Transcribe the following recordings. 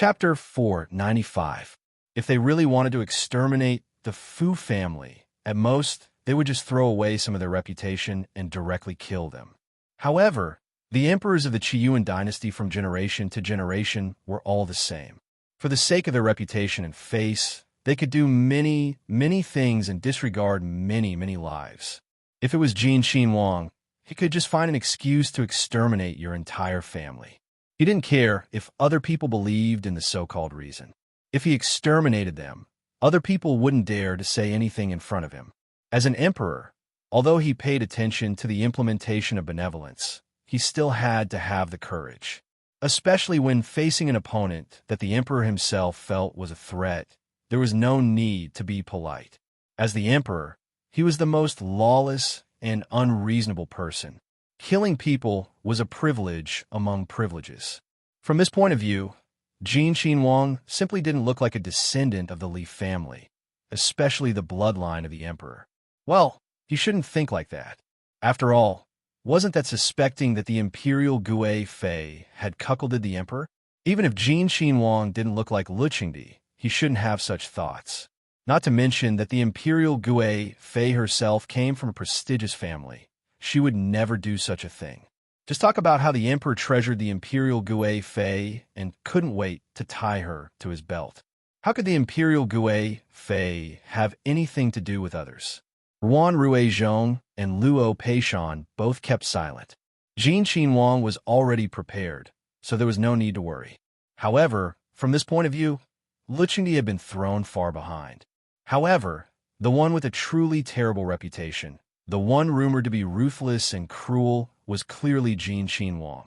Chapter 495. If they really wanted to exterminate the Fu family, at most, they would just throw away some of their reputation and directly kill them. However, the emperors of the Qiyuan dynasty from generation to generation were all the same. For the sake of their reputation and face, they could do many, many things and disregard many, many lives. If it was Jin Wang, he could just find an excuse to exterminate your entire family. He didn't care if other people believed in the so-called reason. If he exterminated them, other people wouldn't dare to say anything in front of him. As an emperor, although he paid attention to the implementation of benevolence, he still had to have the courage. Especially when facing an opponent that the emperor himself felt was a threat, there was no need to be polite. As the emperor, he was the most lawless and unreasonable person. Killing people was a privilege among privileges. From this point of view, Jin Wang simply didn't look like a descendant of the Li family, especially the bloodline of the emperor. Well, he shouldn't think like that. After all, wasn't that suspecting that the imperial Gui Fei had cuckolded the emperor? Even if Jin Wang didn't look like Lu Qingdi, he shouldn't have such thoughts. Not to mention that the imperial Gui Fei herself came from a prestigious family. She would never do such a thing. Just talk about how the emperor treasured the imperial Gui Fei and couldn't wait to tie her to his belt. How could the imperial Gui Fei have anything to do with others? Ruan Ruizhong and Luo Peishan both kept silent. Jin Wang was already prepared, so there was no need to worry. However, from this point of view, Lu Qingdi had been thrown far behind. However, the one with a truly terrible reputation, the one rumored to be ruthless and cruel, was clearly Jin Wang,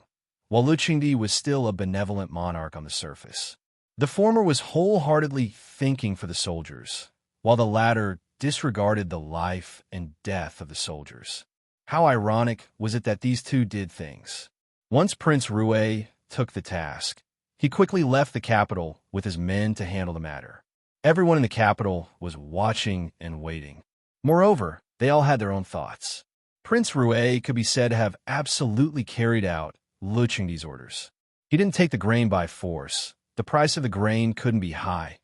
while Lu Qingdi was still a benevolent monarch on the surface. The former was wholeheartedly thinking for the soldiers, while the latter disregarded the life and death of the soldiers. How ironic was it that these two did things? Once Prince Rui took the task, he quickly left the capital with his men to handle the matter. Everyone in the capital was watching and waiting. Moreover, they all had their own thoughts. Prince Rui could be said to have absolutely carried out Lu Qingdi's orders. He didn't take the grain by force. The price of the grain couldn't be high,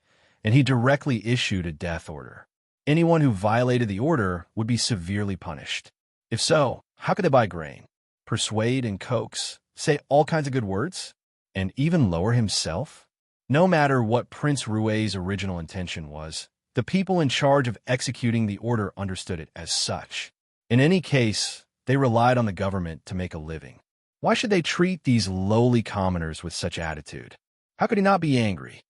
and he directly issued a death order. Anyone who violated the order would be severely punished. If so, how could they buy grain? Persuade and coax, say all kinds of good words, and even lower himself? No matter what Prince Rui's original intention was, the people in charge of executing the order understood it as such. In any case, they relied on the government to make a living. Why should they treat these lowly commoners with such attitude? How could he not be angry?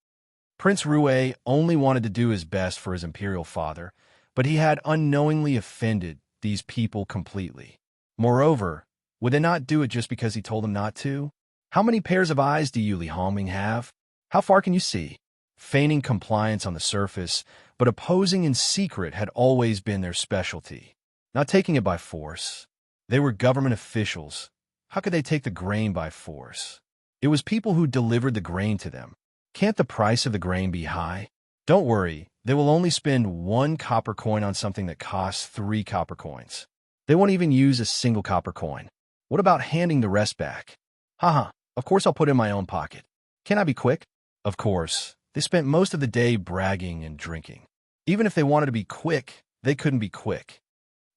Prince Rui only wanted to do his best for his imperial father, but he had unknowingly offended these people completely. Moreover, would they not do it just because he told them not to? How many pairs of eyes do you, Li Hongming, have? How far can you see? Feigning compliance on the surface, but opposing in secret had always been their specialty. Not taking it by force. They were government officials. How could they take the grain by force? It was people who delivered the grain to them. Can't the price of the grain be high? Don't worry, they will only spend 1 copper coin on something that costs 3 copper coins. They won't even use a single copper coin. What about handing the rest back? Haha, of course I'll put it in my own pocket. Can I be quick? Of course, they spent most of the day bragging and drinking. Even if they wanted to be quick, they couldn't be quick.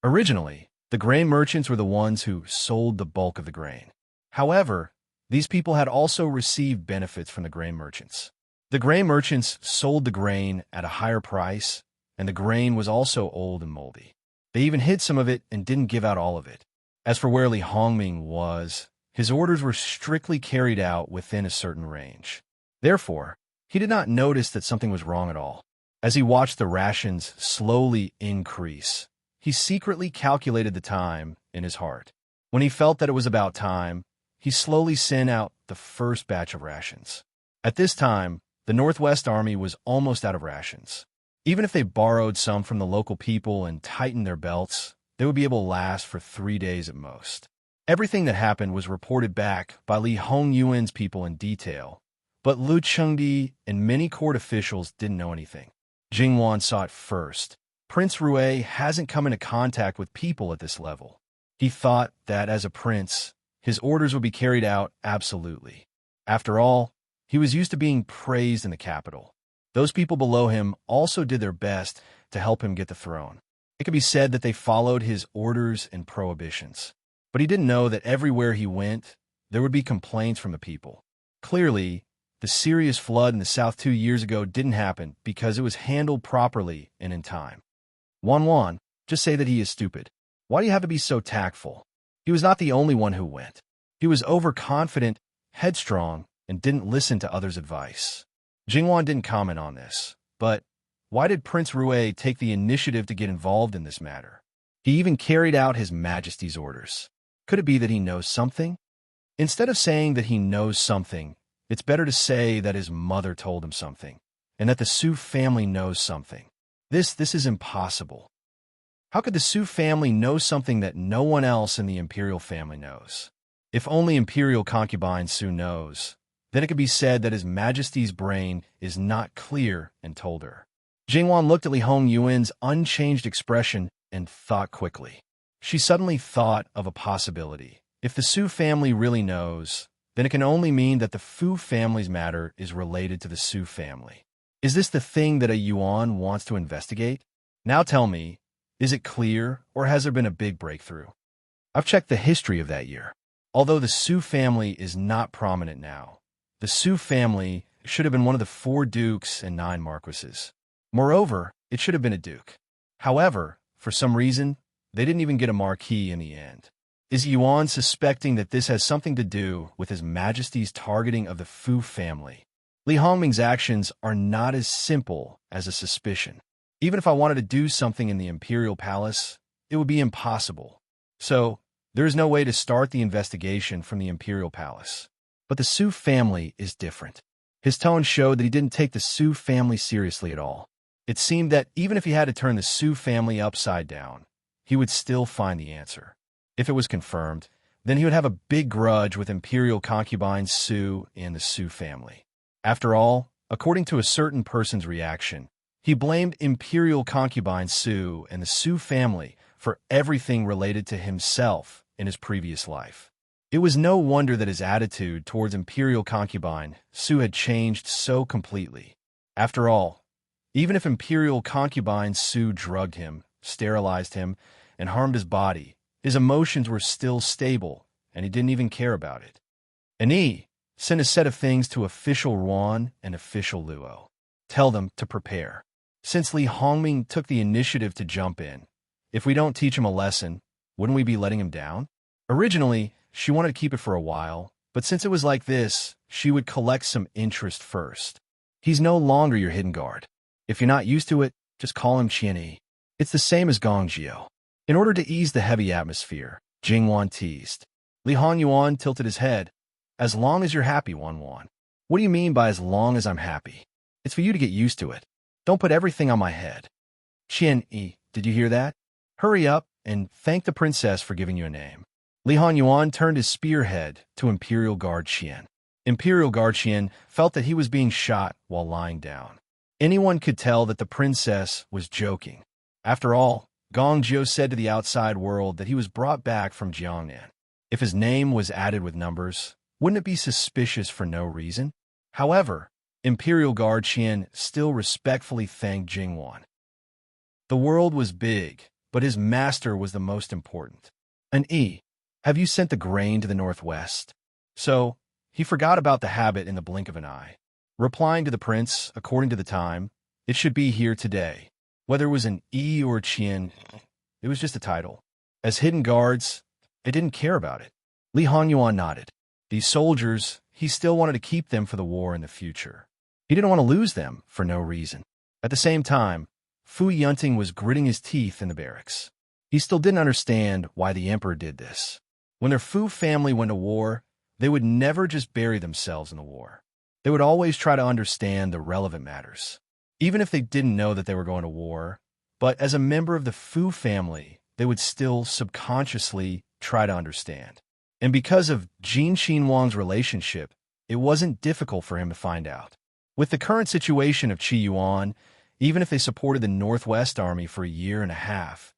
Originally, the grain merchants were the ones who sold the bulk of the grain. However, these people had also received benefits from the grain merchants. The grain merchants sold the grain at a higher price, and the grain was also old and moldy. They even hid some of it and didn't give out all of it. As for where Li Hongming was, his orders were strictly carried out within a certain range. Therefore, he did not notice that something was wrong at all. As he watched the rations slowly increase, he secretly calculated the time in his heart. When he felt that it was about time, he slowly sent out the first batch of rations. At this time, the Northwest Army was almost out of rations. Even if they borrowed some from the local people and tightened their belts, they would be able to last for 3 days at most. Everything that happened was reported back by Li Hongyuan's people in detail, but Lu Qingdi and many court officials didn't know anything. Jingwan saw it first. Prince Rui hasn't come into contact with people at this level. He thought that as a prince, his orders would be carried out absolutely. After all, He was used to being praised in the capital. Those people below him also did their best to help him get the throne. It could be said that they followed his orders and prohibitions. But he didn't know that everywhere he went, there would be complaints from the people. Clearly, the serious flood in the south 2 years ago didn't happen because it was handled properly and in time. Wan, just say that he is stupid. Why do you have to be so tactful? He was not the only one who went. He was overconfident, headstrong, and didn't listen to others' advice. Jingwan didn't comment on this, but why did Prince Rue take the initiative to get involved in this matter? He even carried out His Majesty's orders. Could it be that he knows something? Instead of saying that he knows something, it's better to say that his mother told him something, and that the Su family knows something. This is impossible. How could the Su family know something that no one else in the imperial family knows? If only imperial concubine Su knows, then it could be said that His Majesty's brain is not clear and told her. Jingwan looked at Li Hongyuan's unchanged expression and thought quickly. She suddenly thought of a possibility. If the Su family really knows, then it can only mean that the Fu family's matter is related to the Su family. Is this the thing that a Yuan wants to investigate? Now tell me, is it clear or has there been a big breakthrough? I've checked the history of that year. Although the Su family is not prominent now, the Su family should have been one of the 4 dukes and 9 marquises. Moreover, it should have been a duke. However, for some reason, they didn't even get a marquis in the end. Is Yuan suspecting that this has something to do with His Majesty's targeting of the Fu family? Li Hongming's actions are not as simple as a suspicion. Even if I wanted to do something in the imperial palace, it would be impossible. So, there is no way to start the investigation from the imperial palace. But the Su family is different. His tone showed that he didn't take the Su family seriously at all. It seemed that even if he had to turn the Su family upside down, he would still find the answer. If it was confirmed, then he would have a big grudge with imperial concubine Su and the Su family. After all, according to a certain person's reaction, he blamed imperial concubine Su and the Su family for everything related to himself in his previous life. It was no wonder that his attitude towards imperial concubine Su had changed so completely. After all, even if imperial concubine Su drugged him, sterilized him, and harmed his body, his emotions were still stable, and he didn't even care about it. And he sent a set of things to official Ruan and official Luo. Tell them to prepare. Since Li Hongming took the initiative to jump in, if we don't teach him a lesson, wouldn't we be letting him down? Originally, she wanted to keep it for a while, but since it was like this, she would collect some interest first. He's no longer your hidden guard. If you're not used to it, just call him Qianyi. It's the same as Gongjiu. In order to ease the heavy atmosphere, Jingwan teased. Li Hongyuan tilted his head. As long as you're happy, Wan. What do you mean by as long as I'm happy? It's for you to get used to it. Don't put everything on my head. Qianyi, did you hear that? Hurry up and thank the princess for giving you a name. Li Hongyuan turned his spearhead to Imperial Guard Qian. Imperial Guard Qian felt that he was being shot while lying down. Anyone could tell that the princess was joking. After all, Gongjiu said to the outside world that he was brought back from Jiangnan. If his name was added with numbers, wouldn't it be suspicious for no reason? However, Imperial Guard Qian still respectfully thanked Jingwan. The world was big, but his master was the most important. Have you sent the grain to the northwest? So, he forgot about the habit in the blink of an eye. Replying to the prince, according to the time, it should be here today. Whether it was an or Qian, it was just a title. As hidden guards, they didn't care about it. Li Hongyuan nodded. These soldiers, he still wanted to keep them for the war in the future. He didn't want to lose them for no reason. At the same time, Fu Yunting was gritting his teeth in the barracks. He still didn't understand why the emperor did this. When their Fu family went to war, they would never just bury themselves in the war. They would always try to understand the relevant matters. Even if they didn't know that they were going to war, but as a member of the Fu family, they would still subconsciously try to understand. And because of Jin Xinwang's relationship, it wasn't difficult for him to find out. With the current situation of Qi Yuan, even if they supported the Northwest Army for a year and a half,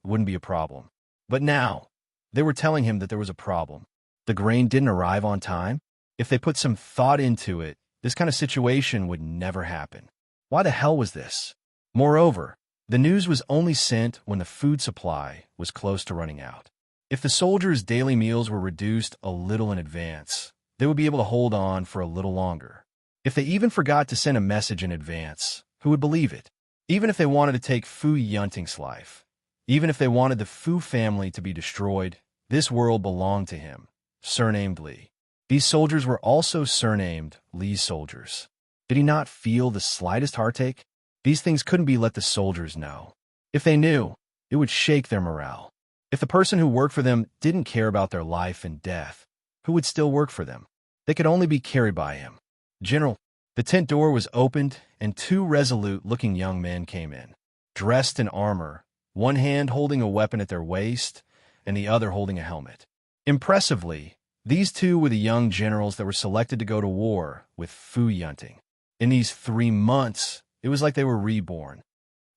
it wouldn't be a problem. But now, they were telling him that there was a problem. The grain didn't arrive on time. If they put some thought into it, This kind of situation would never happen. Why the hell was this? Moreover, the news was only sent when the food supply was close to running out. If the soldiers' daily meals were reduced a little in advance, they would be able to hold on for a little longer. If they even forgot to send a message in advance, who would believe it? Even if they wanted to take Fu Yunting's life, even if they wanted the Fu family to be destroyed, this world belonged to him, surnamed Li. These soldiers were also surnamed Li's soldiers. Did he not feel the slightest heartache? These things couldn't be let the soldiers know. If they knew, it would shake their morale. If the person who worked for them didn't care about their life and death, who would still work for them? They could only be carried by him. General, the tent door was opened, and two resolute-looking young men came in, dressed in armor, one hand holding a weapon at their waist, and the other holding a helmet. Impressively, these two were the young generals that were selected to go to war with Fu Yunting. In these 3 months, it was like they were reborn.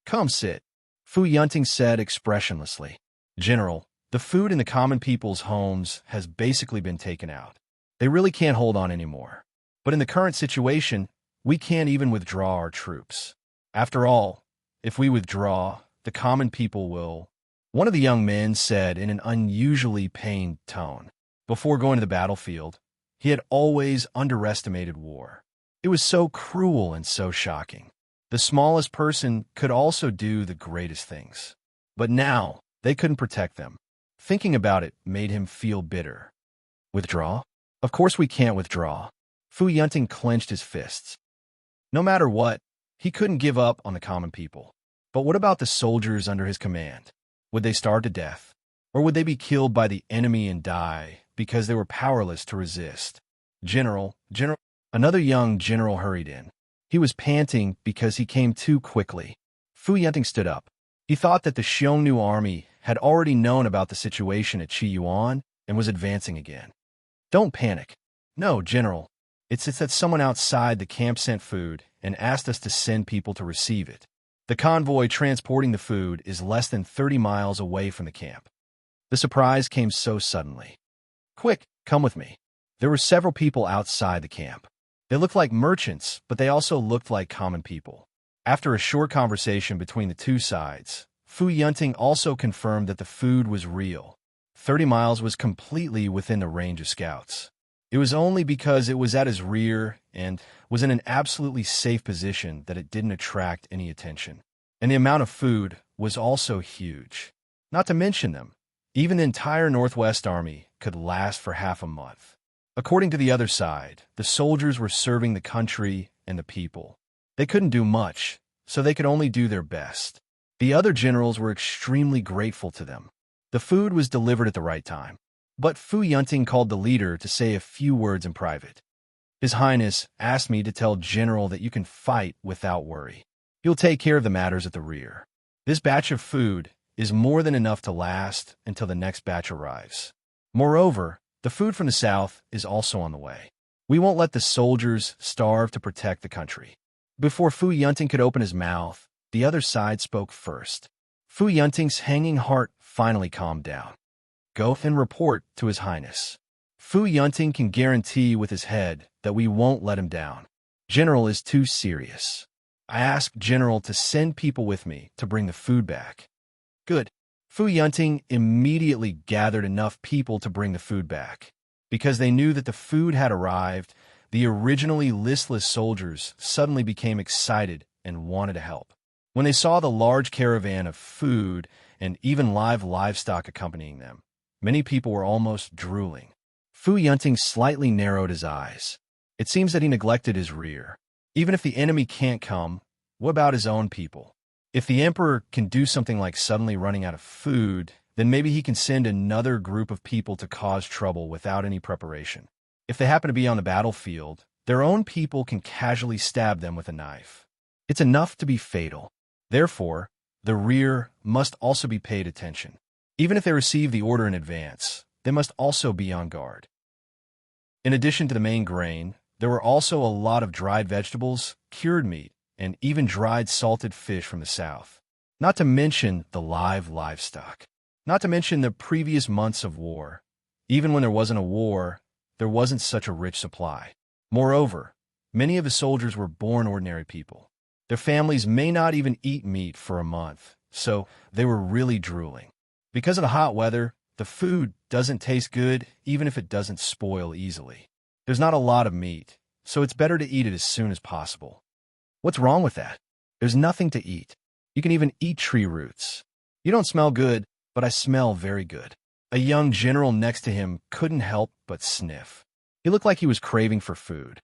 Come sit, Fu Yunting said expressionlessly. General, the food in the common people's homes has basically been taken out. They really can't hold on anymore. But in the current situation, we can't even withdraw our troops. After all, if we withdraw, the common people will. One of the young men said in an unusually pained tone. Before going to the battlefield, he had always underestimated war. It was so cruel and so shocking. The smallest person could also do the greatest things. But now, they couldn't protect them. Thinking about it made him feel bitter. Withdraw? Of course we can't withdraw. Fu Yunting clenched his fists. No matter what, he couldn't give up on the common people. But what about the soldiers under his command? Would they starve to death? Or would they be killed by the enemy and die because they were powerless to resist? General, another young general hurried in. He was panting because he came too quickly. Fu Yunting stood up. He thought that the Xiongnu army had already known about the situation at Qiyuan and was advancing again. Don't panic. No, General. It's that someone outside the camp sent food and asked us to send people to receive it. The convoy transporting the food is less than 30 miles away from the camp. The surprise came so suddenly. Quick, come with me. There were several people outside the camp. They looked like merchants, but they also looked like common people. After a short conversation between the two sides, Fu Yunting also confirmed that the food was real. 30 miles was completely within the range of scouts. It was only because it was at his rear and was in an absolutely safe position that it didn't attract any attention. And the amount of food was also huge. Not to mention them, even the entire Northwest Army could last for half a month. According to the other side, the soldiers were serving the country and the people. They couldn't do much, so they could only do their best. The other generals were extremely grateful to them. The food was delivered at the right time. But Fu Yunting called the leader to say a few words in private. His Highness asked me to tell General that you can fight without worry. He'll take care of the matters at the rear. This batch of food is more than enough to last until the next batch arrives. Moreover, the food from the south is also on the way. We won't let the soldiers starve to protect the country. Before Fu Yunting could open his mouth, the other side spoke first. Fu Yunting's hanging heart finally calmed down. Go and report to His Highness. Fu Yunting can guarantee with his head that we won't let him down. General is too serious. I asked General to send people with me to bring the food back. Good. Fu Yunting immediately gathered enough people to bring the food back. Because they knew that the food had arrived, the originally listless soldiers suddenly became excited and wanted to help. When they saw the large caravan of food and even live livestock accompanying them, many people were almost drooling. Fu Yunting slightly narrowed his eyes. It seems that he neglected his rear. Even if the enemy can't come, what about his own people? If the emperor can do something like suddenly running out of food, then maybe he can send another group of people to cause trouble without any preparation. If they happen to be on the battlefield, their own people can casually stab them with a knife. It's enough to be fatal. Therefore, the rear must also be paid attention. Even if they receive the order in advance, they must also be on guard. In addition to the main grain, there were also a lot of dried vegetables, cured meat, and even dried salted fish from the south. Not to mention the live livestock. Not to mention the previous months of war. Even when there wasn't a war, there wasn't such a rich supply. Moreover, Many of the soldiers were born ordinary people. Their families may not even eat meat for a month, so they were really drooling. Because of the hot weather, the food doesn't taste good even if it doesn't spoil easily. There's not a lot of meat, so it's better to eat it as soon as possible. What's wrong with that? There's nothing to eat. You can even eat tree roots. You don't smell good, but I smell very good. A young general next to him couldn't help but sniff. He looked like he was craving for food.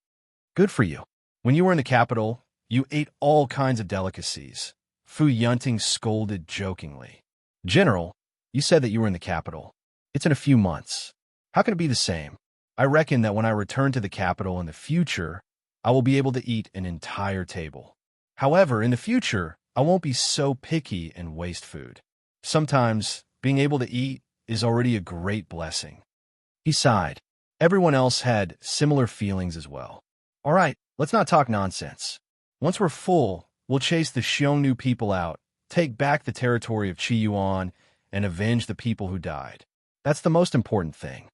Good for you. When you were in the capital, you ate all kinds of delicacies. Fu Yunting scolded jokingly. General, you said that you were in the capital. It's in a few months. How can it be the same? I reckon that when I return to the capital in the future, I will be able to eat an entire table. However, in the future, I won't be so picky and waste food. Sometimes, being able to eat is already a great blessing. He sighed. Everyone else had similar feelings as well. All right, let's not talk nonsense. Once we're full, we'll chase the Xiongnu people out, take back the territory of Qi Yuan, and avenge the people who died. That's the most important thing.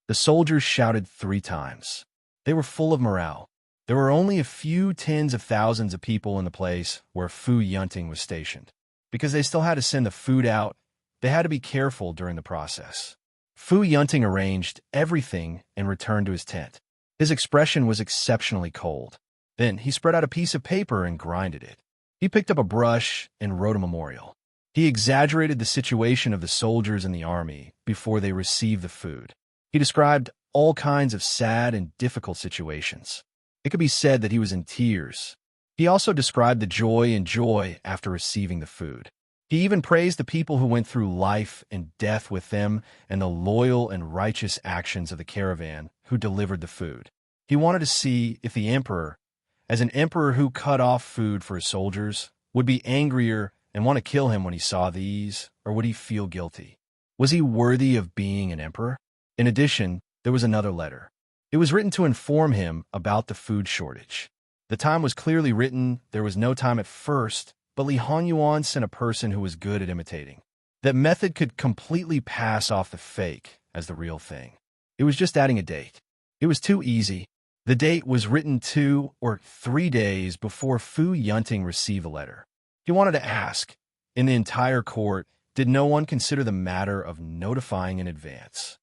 The soldiers shouted 3 times. They were full of morale. There were only a few tens of thousands of people in the place where Fu Yunting was stationed. Because they still had to send the food out, they had to be careful during the process. Fu Yunting arranged everything and returned to his tent. His expression was exceptionally cold. Then he spread out a piece of paper and grinded it. He picked up a brush and wrote a memorial. He exaggerated the situation of the soldiers in the army before they received the food. He described all kinds of sad and difficult situations. It could be said that he was in tears. He also described the joy after receiving the food. He even praised the people who went through life and death with them and the loyal and righteous actions of the caravan who delivered the food. He wanted to see if the emperor, as an emperor who cut off food for his soldiers, would be angrier and want to kill him when he saw these, or would he feel guilty? Was he worthy of being an emperor? In addition, there was another letter. It was written to inform him about the food shortage. The time was clearly written, there was no time at first, but Li Honyuan sent a person who was good at imitating. That method could completely pass off the fake as the real thing. It was just adding a date. It was too easy. The date was written 2 or 3 days before Fu Yunting received the letter. He wanted to ask, in the entire court, did no one consider the matter of notifying in advance?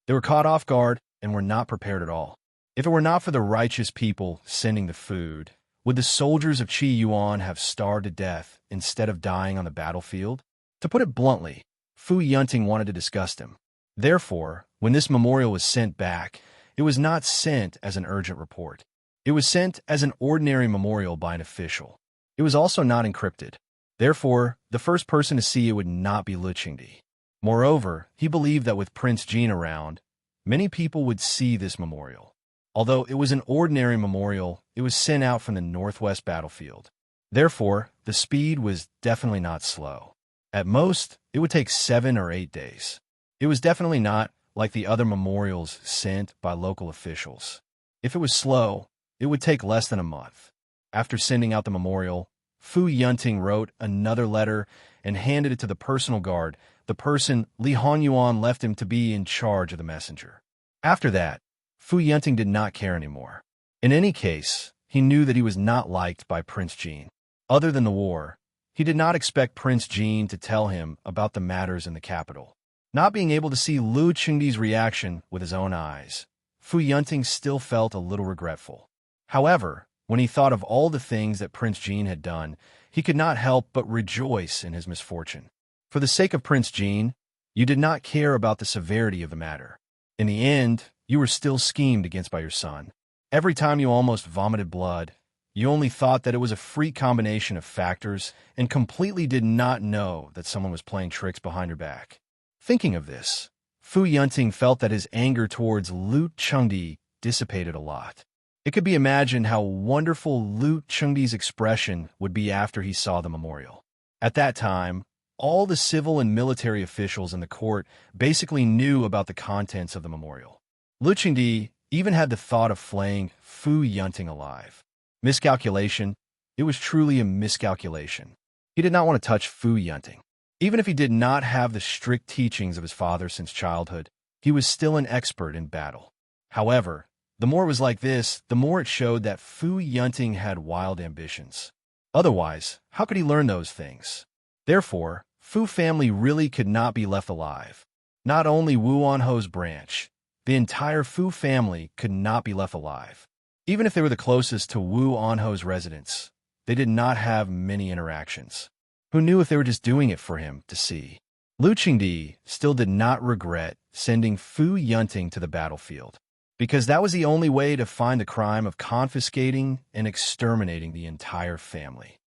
They were caught off guard and were not prepared at all. If it were not for the righteous people sending the food, would the soldiers of Qi Yuan have starved to death instead of dying on the battlefield? To put it bluntly, Fu Yunting wanted to disgust him. Therefore, when this memorial was sent back, it was not sent as an urgent report. It was sent as an ordinary memorial by an official. It was also not encrypted. Therefore, the first person to see it would not be Lu Qingdi. Moreover, he believed that with Prince Jin around, many people would see this memorial. Although it was an ordinary memorial, it was sent out from the northwest battlefield. Therefore, the speed was definitely not slow. At most, it would take 7 or 8 days. It was definitely not like the other memorials sent by local officials. If it was slow, it would take less than a month. After sending out the memorial, Fu Yunting wrote another letter and handed it to the personal guard, the person Li Honyuan left him to be in charge of the messenger. After that, Fu Yunting did not care anymore. In any case, he knew that he was not liked by Prince Jin. Other than the war, he did not expect Prince Jin to tell him about the matters in the capital. Not being able to see Lu Qingdi's reaction with his own eyes, Fu Yunting still felt a little regretful. However, when he thought of all the things that Prince Jin had done, he could not help but rejoice in his misfortune. For the sake of Prince Jin, you did not care about the severity of the matter. In the end, you were still schemed against by your son. Every time you almost vomited blood, you only thought that it was a freak combination of factors and completely did not know that someone was playing tricks behind your back. Thinking of this, Fu Yunting felt that his anger towards Lu Qingdi dissipated a lot. It could be imagined how wonderful Lu Qingdi's expression would be after he saw the memorial. At that time, all the civil and military officials in the court basically knew about the contents of the memorial. Lu Qingdi even had the thought of flaying Fu Yunting alive. Miscalculation. It was truly a miscalculation. He did not want to touch Fu Yunting. Even if he did not have the strict teachings of his father since childhood, he was still an expert in battle. However, The more it was like this, the more it showed that Fu Yunting had wild ambitions. Otherwise, how could he learn those things? Therefore, Fu family really could not be left alive. Not only Wu Anho's branch, the entire Fu family could not be left alive. Even if they were the closest to Wu Anho's residence, they did not have many interactions. Who knew if they were just doing it for him to see? Lu Qingdi still did not regret sending Fu Yunting to the battlefield, because that was the only way to find the crime of confiscating and exterminating the entire family.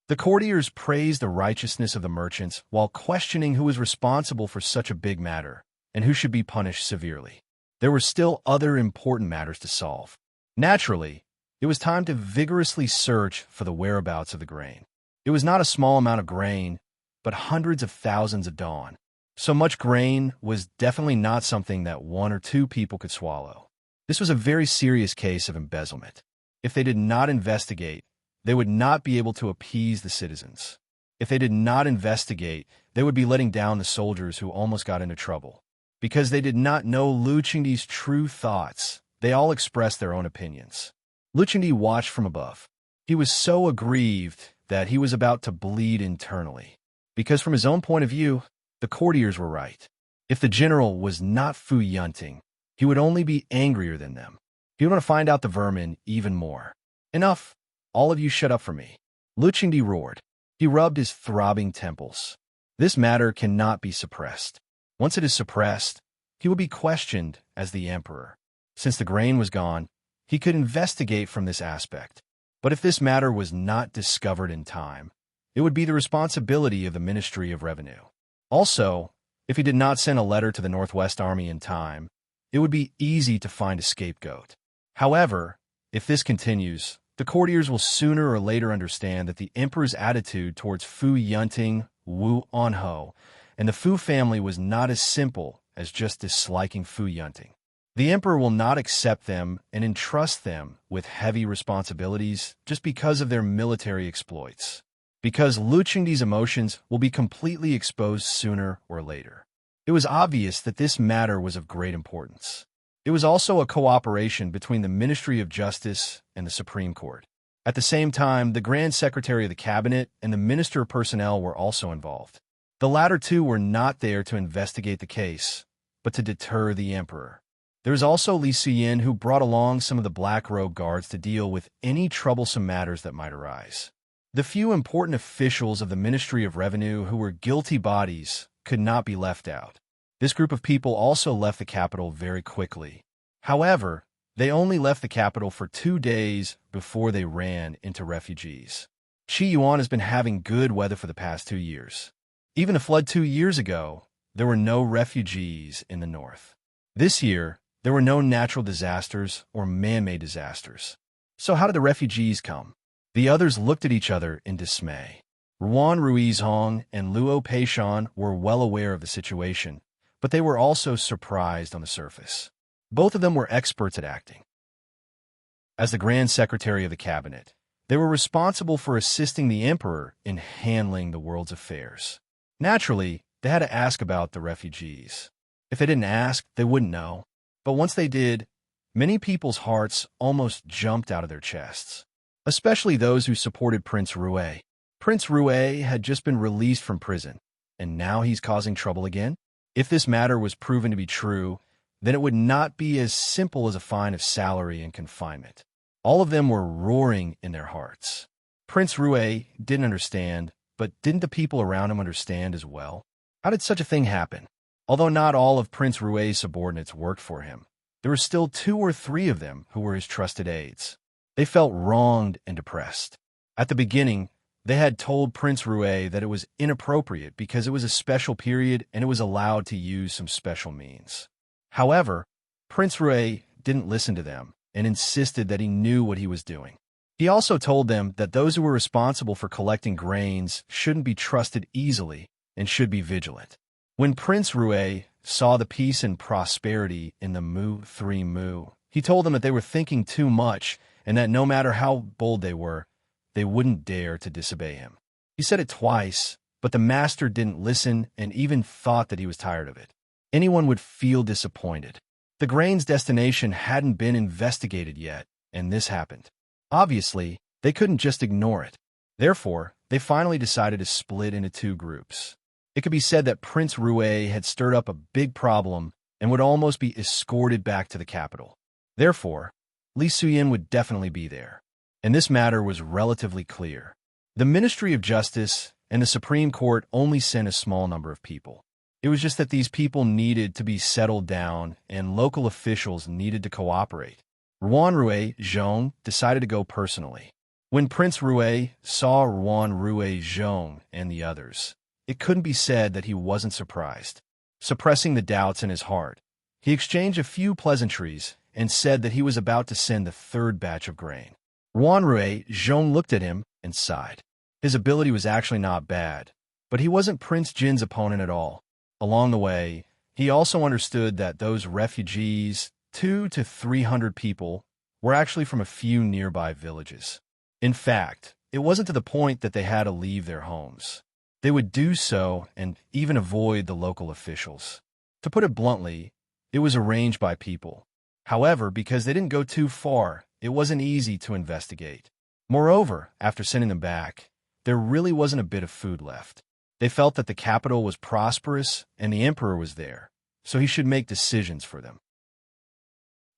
The courtiers praised the righteousness of the merchants while questioning who was responsible for such a big matter and who should be punished severely. There were still other important matters to solve. Naturally, it was time to vigorously search for the whereabouts of the grain. It was not a small amount of grain, but hundreds of thousands of dawn. So much grain was definitely not something that one or two people could swallow. This was a very serious case of embezzlement. If they did not investigate, they would not be able to appease the citizens. If they did not investigate, they would be letting down the soldiers who almost got into trouble. Because they did not know Lu Qingdi's true thoughts, they all expressed their own opinions. Lu Qingdi watched from above. He was so aggrieved that he was about to bleed internally. Because from his own point of view, the courtiers were right. If the general was not Fu Yunting, he would only be angrier than them. He would want to find out the vermin even more. Enough! All of you shut up for me. Lu Qingdi roared. He rubbed his throbbing temples. This matter cannot be suppressed. Once it is suppressed, he will be questioned as the emperor. Since the grain was gone, he could investigate from this aspect. But if this matter was not discovered in time, it would be the responsibility of the Ministry of Revenue. Also, if he did not send a letter to the Northwest Army in time, it would be easy to find a scapegoat. However, if this continues, the courtiers will sooner or later understand that the emperor's attitude towards Fu Yunting, Wu Anho, and the Fu family was not as simple as just disliking Fu Yunting. The emperor will not accept them and entrust them with heavy responsibilities just because of their military exploits. Because Lu Qingdi's emotions will be completely exposed sooner or later. It was obvious that this matter was of great importance. It was also a cooperation between the Ministry of Justice and the Supreme Court. At the same time, the Grand Secretary of the Cabinet and the Minister of Personnel were also involved. The latter two were not there to investigate the case, but to deter the emperor. There was also Li Siyin, who brought along some of the Black Robe Guards to deal with any troublesome matters that might arise. The few important officials of the Ministry of Revenue who were guilty bodies could not be left out. This group of people also left the capital very quickly. However, they only left the capital for 2 days before they ran into refugees. Qi Yuan has been having good weather for the past 2 years. Even a flood 2 years ago, there were no refugees in the north. This year, there were no natural disasters or man-made disasters. So how did the refugees come? The others looked at each other in dismay. Ruan Ruizhong and Luo Peishan were well aware of the situation, but they were also surprised on the surface. Both of them were experts at acting. As the Grand Secretary of the Cabinet, they were responsible for assisting the emperor in handling the world's affairs. Naturally, they had to ask about the refugees. If they didn't ask, they wouldn't know. But once they did, many people's hearts almost jumped out of their chests, especially those who supported Prince Rue. Prince Rue had just been released from prison, and now he's causing trouble again? If this matter was proven to be true, then it would not be as simple as a fine of salary and confinement. All of them were roaring in their hearts. Prince Rue didn't understand, but didn't the people around him understand as well? How did such a thing happen? Although not all of Prince Rue's subordinates worked for him, there were still 2 or 3 of them who were his trusted aides. They felt wronged and depressed. At the beginning, they had told Prince Rue that it was inappropriate because it was a special period and it was allowed to use some special means. However, Prince Rue didn't listen to them and insisted that he knew what he was doing. He also told them that those who were responsible for collecting grains shouldn't be trusted easily and should be vigilant. When Prince Rue saw the peace and prosperity in the Mu 3 Mu, he told them that they were thinking too much and that no matter how bold they were, they wouldn't dare to disobey him. He said it twice, but the master didn't listen and even thought that he was tired of it. Anyone would feel disappointed. The grain's destination hadn't been investigated yet, and this happened. Obviously, they couldn't just ignore it. Therefore, they finally decided to split into two groups. It could be said that Prince Rue had stirred up a big problem and would almost be escorted back to the capital. Therefore, Li Suyin would definitely be there. And this matter was relatively clear. The Ministry of Justice and the Supreme Court only sent a small number of people. It was just that these people needed to be settled down and local officials needed to cooperate. Ruan Rue Zhong decided to go personally. When Prince Rue saw Ruan Rue Zhong and the others, it couldn't be said that he wasn't surprised. Suppressing the doubts in his heart, he exchanged a few pleasantries and said that he was about to send the third batch of grain. Ruan Rue Zhong looked at him and sighed. His ability was actually not bad, but he wasn't Prince Jin's opponent at all. Along the way, he also understood that those refugees, 200 to 300 people, were actually from a few nearby villages. In fact, it wasn't to the point that they had to leave their homes. They would do so and even avoid the local officials. To put it bluntly, it was arranged by people. However, because they didn't go too far, it wasn't easy to investigate. Moreover, after sending them back, there really wasn't a bit of food left. They felt that the capital was prosperous and the emperor was there, so he should make decisions for them.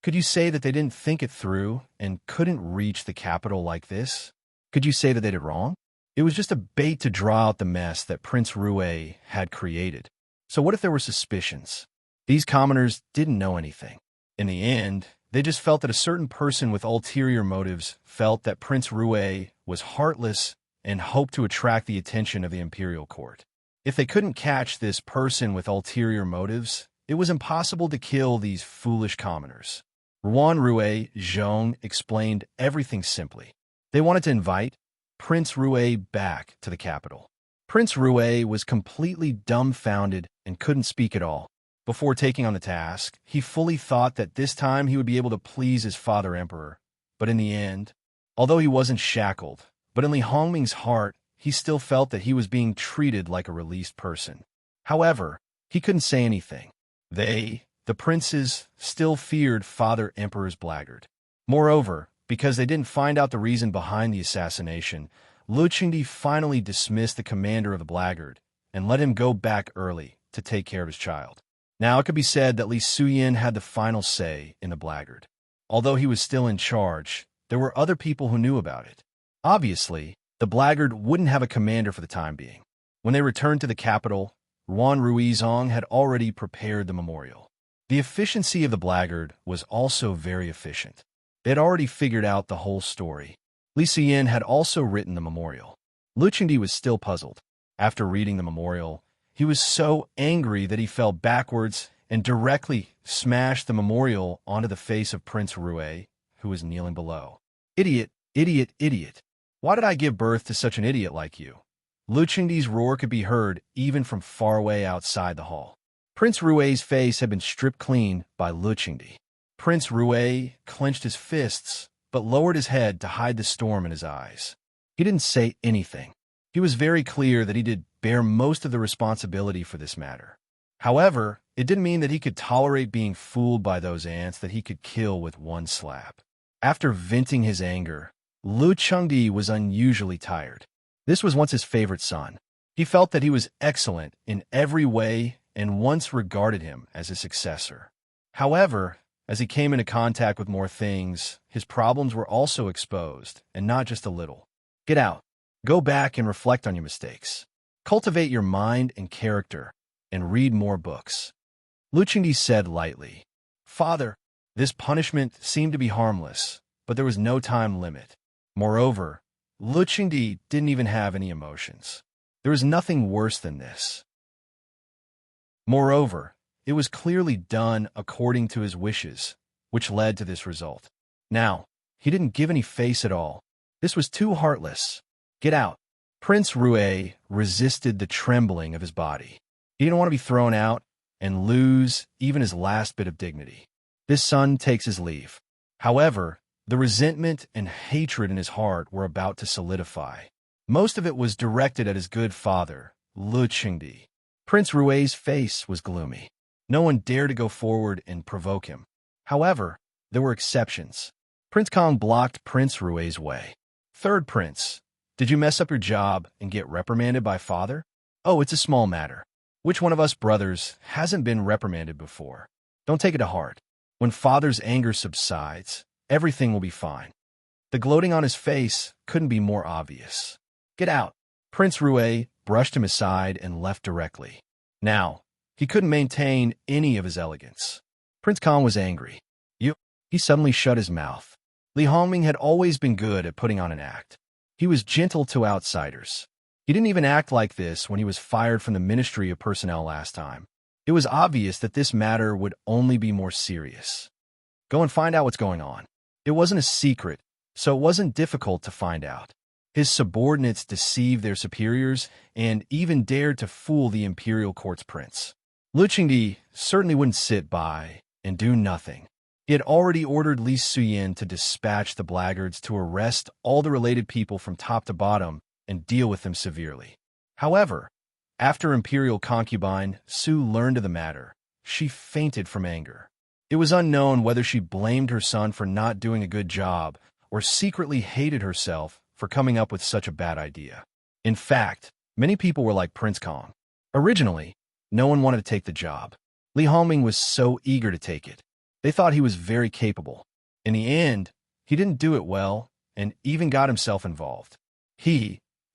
Could you say that they didn't think it through and couldn't reach the capital like this? Could you say that they did wrong? It was just a bait to draw out the mess that Prince Rue had created. So what if there were suspicions? These commoners didn't know anything. In the end, they just felt that a certain person with ulterior motives felt that Prince Rue was heartless and hoped to attract the attention of the imperial court. If they couldn't catch this person with ulterior motives, it was impossible to kill these foolish commoners. Ruan Rue Zhong explained everything simply. They wanted to invite Prince Rue back to the capital. Prince Rue was completely dumbfounded and couldn't speak at all. Before taking on the task, he fully thought that this time he would be able to please his father emperor. But in the end, although he wasn't shackled, but in Li Hongming's heart, he still felt that he was being treated like a released person. However, he couldn't say anything. The princes, still feared Father Emperor's blackguard. Moreover, because they didn't find out the reason behind the assassination, Lu Qingdi finally dismissed the commander of the blackguard and let him go back early to take care of his child. Now it could be said that Li Suyin had the final say in the blackguard. Although he was still in charge, there were other people who knew about it. Obviously, the blackguard wouldn't have a commander for the time being. When they returned to the capital, Ruan Ruizong had already prepared the memorial. The efficiency of the blackguard was also very efficient. They had already figured out the whole story. Li Suyin had also written the memorial. Lu Qingdi was still puzzled. After reading the memorial, he was so angry that he fell backwards and directly smashed the memorial onto the face of Prince Rue, who was kneeling below. Idiot, idiot, idiot. Why did I give birth to such an idiot like you? Lu Qingdi's roar could be heard even from far away outside the hall. Prince Rue's face had been stripped clean by Lu Qingdi. Prince Rue clenched his fists, but lowered his head to hide the storm in his eyes. He didn't say anything. He was very clear that he did bear most of the responsibility for this matter. However, it didn't mean that he could tolerate being fooled by those ants that he could kill with one slap. After venting his anger, Lu Qingdi was unusually tired. This was once his favorite son. He felt that he was excellent in every way and once regarded him as his successor. However, as he came into contact with more things, his problems were also exposed, and not just a little. Get out. Go back and reflect on your mistakes. Cultivate your mind and character, and read more books. Lu Qingdi said lightly. Father, this punishment seemed to be harmless, but there was no time limit. Moreover, Lu Qingdi didn't even have any emotions. There was nothing worse than this. Moreover, it was clearly done according to his wishes, which led to this result. Now, he didn't give any face at all. This was too heartless. Get out. Prince Rue resisted the trembling of his body. He didn't want to be thrown out and lose even his last bit of dignity. This son takes his leave. However, the resentment and hatred in his heart were about to solidify. Most of it was directed at his good father, Lu Qingdi. Prince Rue's face was gloomy. No one dared to go forward and provoke him. However, there were exceptions. Prince Kong blocked Prince Rui's way. Third prince, did you mess up your job and get reprimanded by father? Oh, it's a small matter. Which one of us brothers hasn't been reprimanded before? Don't take it to heart. When father's anger subsides, everything will be fine. The gloating on his face couldn't be more obvious. Get out. Prince Rui brushed him aside and left directly. Now, he couldn't maintain any of his elegance. Prince Kong was angry. He suddenly shut his mouth. Li Hongming had always been good at putting on an act. He was gentle to outsiders. He didn't even act like this when he was fired from the Ministry of Personnel last time. It was obvious that this matter would only be more serious. Go and find out what's going on. It wasn't a secret, so it wasn't difficult to find out. His subordinates deceived their superiors and even dared to fool the imperial court's prince. Lu Qingdi certainly wouldn't sit by and do nothing. He had already ordered Li Suyin to dispatch the blackguards to arrest all the related people from top to bottom and deal with them severely. However, after imperial concubine Su learned of the matter, she fainted from anger. It was unknown whether she blamed her son for not doing a good job or secretly hated herself for coming up with such a bad idea. In fact, many people were like Prince Kong. Originally, no one wanted to take the job. Li Hongming was so eager to take it. They thought he was very capable. In the end, he didn't do it well and even got himself involved.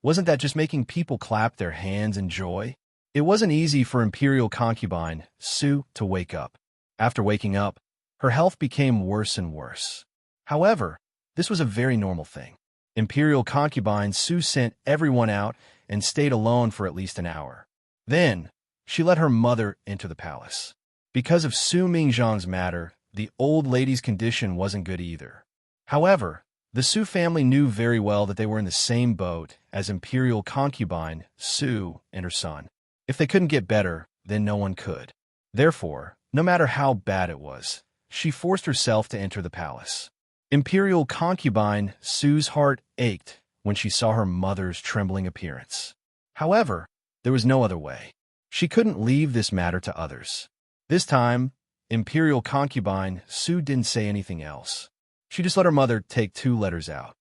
Wasn't that just making people clap their hands in joy? It wasn't easy for imperial concubine Su to wake up. After waking up, her health became worse and worse. However, this was a very normal thing. Imperial concubine Su sent everyone out and stayed alone for at least an hour. Then, she let her mother into the palace. Because of Su Mingzhang's matter, the old lady's condition wasn't good either. However, the Su family knew very well that they were in the same boat as imperial concubine Su and her son. If they couldn't get better, then no one could. Therefore, no matter how bad it was, she forced herself to enter the palace. Imperial concubine Su's heart ached when she saw her mother's trembling appearance. However, there was no other way. She couldn't leave this matter to others. This time, imperial concubine Su didn't say anything else. She just let her mother take 2 letters out.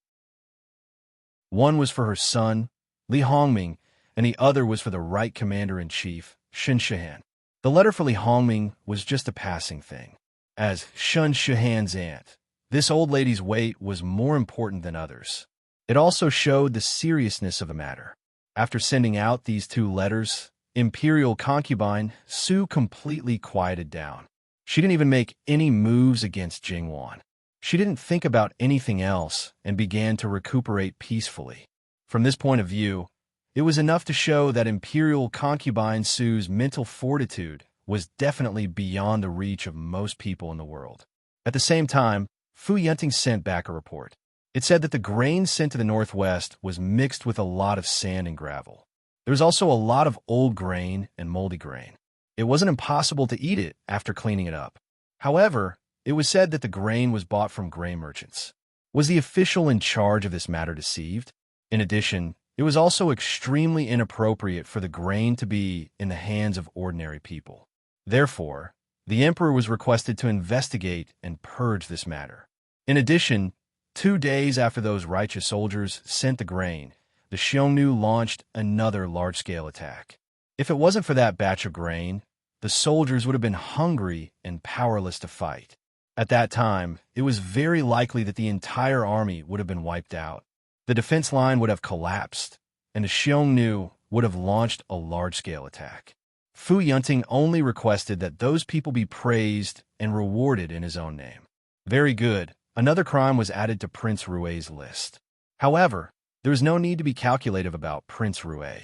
One was for her son, Li Hongming, and the other was for the right commander-in-chief, Shen Shihan. The letter for Li Hongming was just a passing thing. As Shen Shihan's aunt, this old lady's weight was more important than others. It also showed the seriousness of the matter. After sending out these 2 letters, imperial concubine Su completely quieted down. She didn't even make any moves against Jingwan. She didn't think about anything else and began to recuperate peacefully. From this point of view, it was enough to show that imperial concubine Su's mental fortitude was definitely beyond the reach of most people in the world. At the same time, Fu Yunting sent back a report. It said that the grain sent to the northwest was mixed with a lot of sand and gravel. There was also a lot of old grain and moldy grain. It wasn't impossible to eat it after cleaning it up. However, it was said that the grain was bought from grain merchants. Was the official in charge of this matter deceived? In addition, it was also extremely inappropriate for the grain to be in the hands of ordinary people. Therefore, the emperor was requested to investigate and purge this matter. In addition, 2 days after those righteous soldiers sent the grain, the Xiongnu launched another large-scale attack. If it wasn't for that batch of grain, the soldiers would have been hungry and powerless to fight. At that time, it was very likely that the entire army would have been wiped out. The defense line would have collapsed, and the Xiongnu would have launched a large-scale attack. Fu Yunting only requested that those people be praised and rewarded in his own name. Very good. Another crime was added to Prince Rui's list. However, there was no need to be calculative about Prince Rui.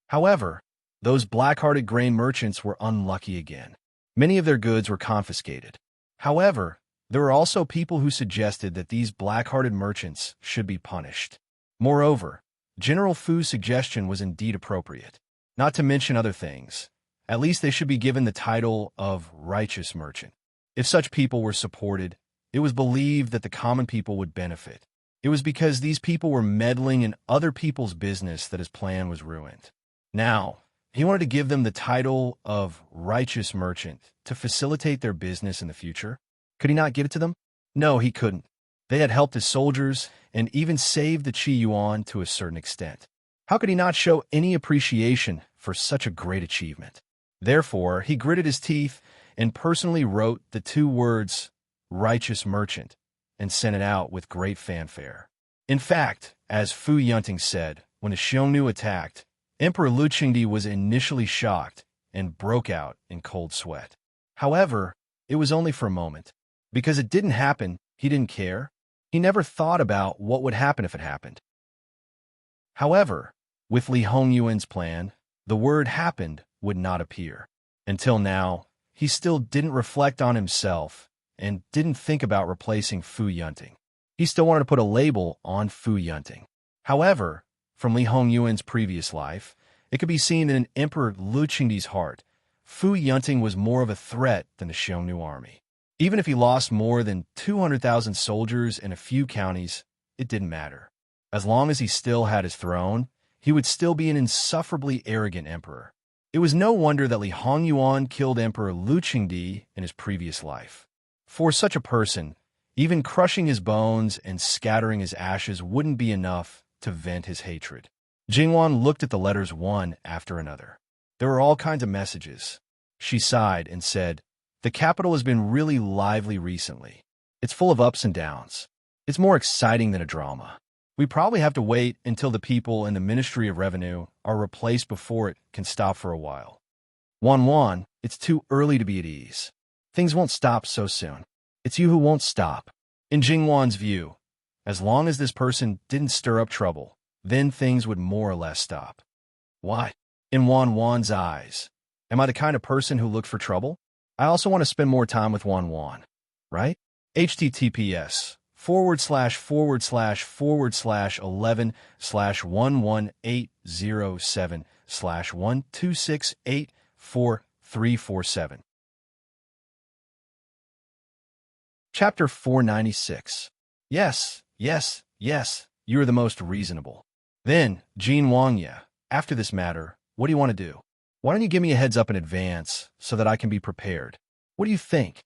However, those black-hearted grain merchants were unlucky again. Many of their goods were confiscated. However, there were also people who suggested that these black-hearted merchants should be punished. Moreover, General Fu's suggestion was indeed appropriate. Not to mention other things, at least they should be given the title of righteous merchant. If such people were supported, it was believed that the common people would benefit. It was because these people were meddling in other people's business that his plan was ruined. Now, He wanted to give them the title of righteous merchant to facilitate their business in the future. Could he not give it to them? No, he couldn't. They had helped his soldiers and even saved the Qi Yuan to a certain extent. How could he not show any appreciation for such a great achievement? Therefore, he gritted his teeth and personally wrote the 2 words, righteous merchant, and sent it out with great fanfare. In fact, as Fu Yunting said, when the Xiongnu attacked, Emperor Lu Qingdi was initially shocked and broke out in cold sweat. However, it was only for a moment. Because it didn't happen, he didn't care. He never thought about what would happen if it happened. However, with Li Hongyuan's plan, the word happened would not appear. Until now, he still didn't reflect on himself and didn't think about replacing Fu Yunting. He still wanted to put a label on Fu Yunting. However, from Li Hongyuan's previous life, it could be seen that in Emperor Lu Qingdi's heart, Fu Yunting was more of a threat than the Xiongnu army. Even if he lost more than 200,000 soldiers in a few counties, it didn't matter. As long as he still had his throne, he would still be an insufferably arrogant emperor. It was no wonder that Li Hongyuan killed Emperor Lu Qingdi in his previous life. For such a person, even crushing his bones and scattering his ashes wouldn't be enough to vent his hatred. Jingwan looked at the letters one after another. There were all kinds of messages. She sighed and said, "The capital has been really lively recently. It's full of ups and downs. It's more exciting than a drama. We probably have to wait until the people in the Ministry of Revenue are replaced before it can stop for a while. Wan, it's too early to be at ease. Things won't stop so soon. It's you who won't stop." In Jingwan's view, as long as this person didn't stir up trouble, then things would more or less stop. Why? In Wan's eyes, am I the kind of person who looked for trouble? I also want to spend more time with Wan, right? https:///11/11/12807/12684347. Chapter 496. Yes, you are the most reasonable. Then, Jean Wangya, after this matter, what do you want to do? Why don't you give me a heads up in advance so that I can be prepared? What do you think?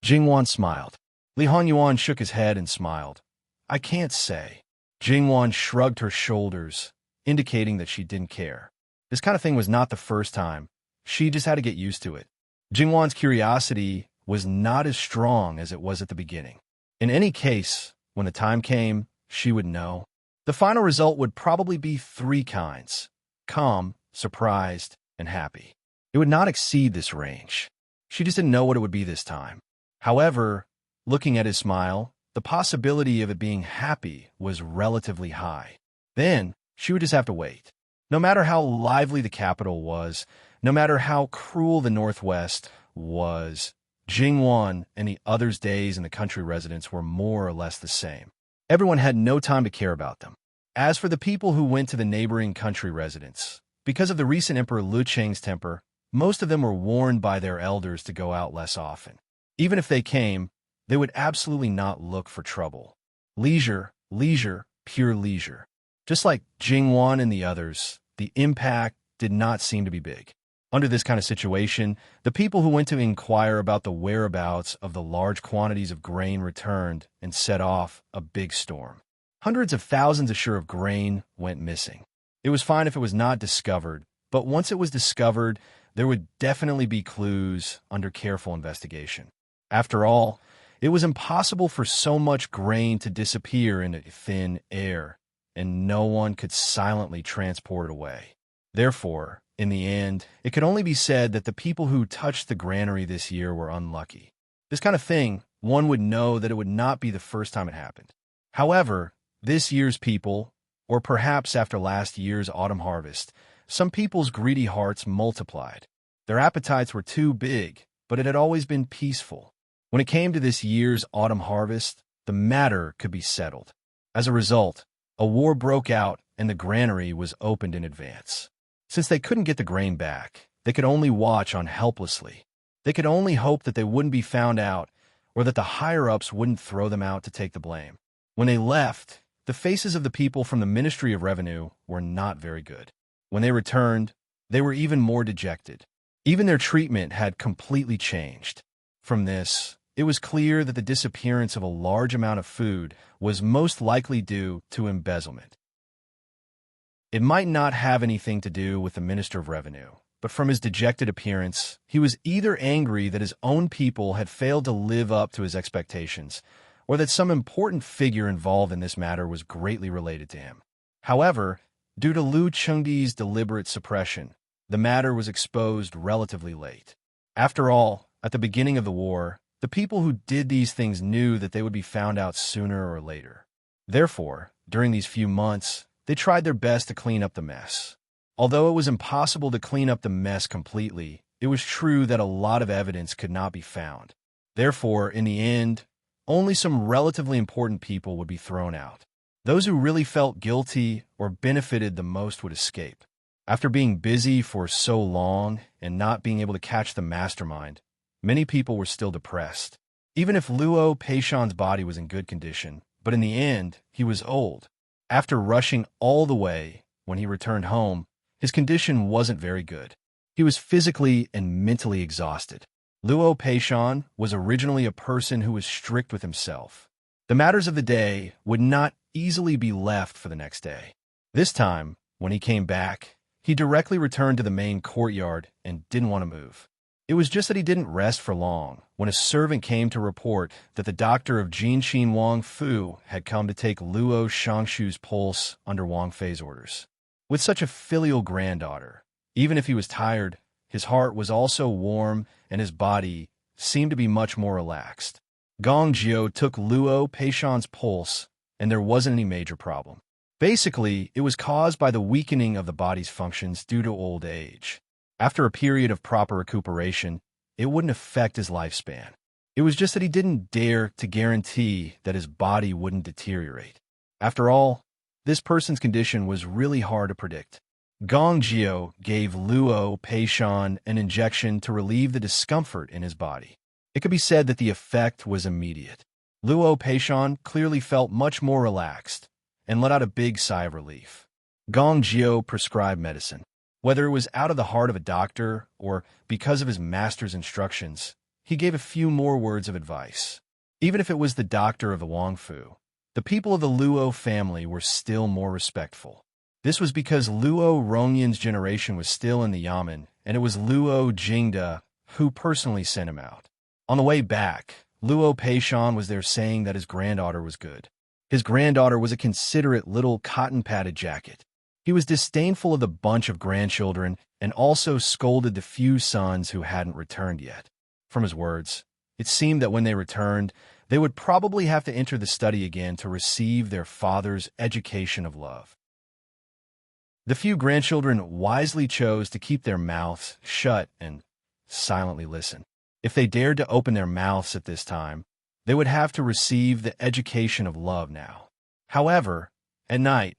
Jingwan smiled. Li Hongyuan shook his head and smiled. I can't say. Jingwan shrugged her shoulders, indicating that she didn't care. This kind of thing was not the first time. She just had to get used to it. Jingwan's curiosity was not as strong as it was at the beginning. In any case, when the time came, she would know. The final result would probably be 3 kinds: calm, surprised, and happy. It would not exceed this range. She just didn't know what it would be this time. However, looking at his smile, the possibility of it being happy was relatively high. Then, she would just have to wait. No matter how lively the capital was, no matter how cruel the Northwest was, Jingwan and the others' days in the country residence were more or less the same. Everyone had no time to care about them. As for the people who went to the neighboring country residence, because of the recent Emperor Lu Qing's temper, most of them were warned by their elders to go out less often. Even if they came, they would absolutely not look for trouble. Leisure, pure leisure. Just like Jingwan and the others, the impact did not seem to be big. Under this kind of situation, the people who went to inquire about the whereabouts of the large quantities of grain returned and set off a big storm. Hundreds of thousands ashore of grain went missing. It was fine if it was not discovered, but once it was discovered, there would definitely be clues under careful investigation. After all, it was impossible for so much grain to disappear into thin air, and no one could silently transport it away. Therefore, in the end, it could only be said that the people who touched the granary this year were unlucky. This kind of thing, one would know that it would not be the first time it happened. However, this year's people, or perhaps after last year's autumn harvest, some people's greedy hearts multiplied. Their appetites were too big, but it had always been peaceful. When it came to this year's autumn harvest, the matter could be settled. As a result, a war broke out and the granary was opened in advance. Since they couldn't get the grain back, they could only watch on helplessly. They could only hope that they wouldn't be found out or that the higher-ups wouldn't throw them out to take the blame. When they left, the faces of the people from the Ministry of Revenue were not very good. When they returned, They were even more dejected. Even their treatment had completely changed. From this, it was clear that the disappearance of a large amount of food was most likely due to embezzlement. It might not have anything to do with the Minister of Revenue, but from his dejected appearance, he was either angry that his own people had failed to live up to his expectations, or that some important figure involved in this matter was greatly related to him. However, due to Lu Chengdi's deliberate suppression, the matter was exposed relatively late. After all, at the beginning of the war, the people who did these things knew that they would be found out sooner or later. Therefore, during these few months, they tried their best to clean up the mess. Although it was impossible to clean up the mess completely, it was true that a lot of evidence could not be found. Therefore, in the end, only some relatively important people would be thrown out. Those who really felt guilty or benefited the most would escape. After being busy for so long and not being able to catch the mastermind, many people were still depressed. Even if Luo Peishan's body was in good condition, but in the end, he was old. After rushing all the way, when he returned home, his condition wasn't very good. He was physically and mentally exhausted. Luo Peishan was originally a person who was strict with himself. The matters of the day would not easily be left for the next day. This time, when he came back, he directly returned to the main courtyard and didn't want to move. It was just that he didn't rest for long when a servant came to report that the doctor of Jinxin Wang Fu had come to take Luo Shangshu's pulse under Wang Fei's orders. With such a filial granddaughter, even if he was tired, his heart was also warm and his body seemed to be much more relaxed. Gong Jiu took Luo Peishan's pulse, and there wasn't any major problem. Basically, it was caused by the weakening of the body's functions due to old age. After a period of proper recuperation, it wouldn't affect his lifespan. It was just that he didn't dare to guarantee that his body wouldn't deteriorate. After all, this person's condition was really hard to predict. Gong Jiu gave Luo Peishan an injection to relieve the discomfort in his body. It could be said that the effect was immediate. Luo Peishan clearly felt much more relaxed and let out a big sigh of relief. Gong Jiu prescribed medicine. Whether it was out of the heart of a doctor or because of his master's instructions, he gave a few more words of advice. Even if it was the doctor of the Wang Fu, the people of the Luo family were still more respectful. This was because Luo Rongyan's generation was still in the Yamen, and it was Luo Jingda who personally sent him out. On the way back, Luo Peishan was there saying that his granddaughter was good. His granddaughter was a considerate little cotton-padded jacket. He was disdainful of the bunch of grandchildren and also scolded the few sons who hadn't returned yet. From his words, it seemed that when they returned, they would probably have to enter the study again to receive their father's education of love. The few grandchildren wisely chose to keep their mouths shut and silently listen. If they dared to open their mouths at this time, they would have to receive the education of love now. However, at night,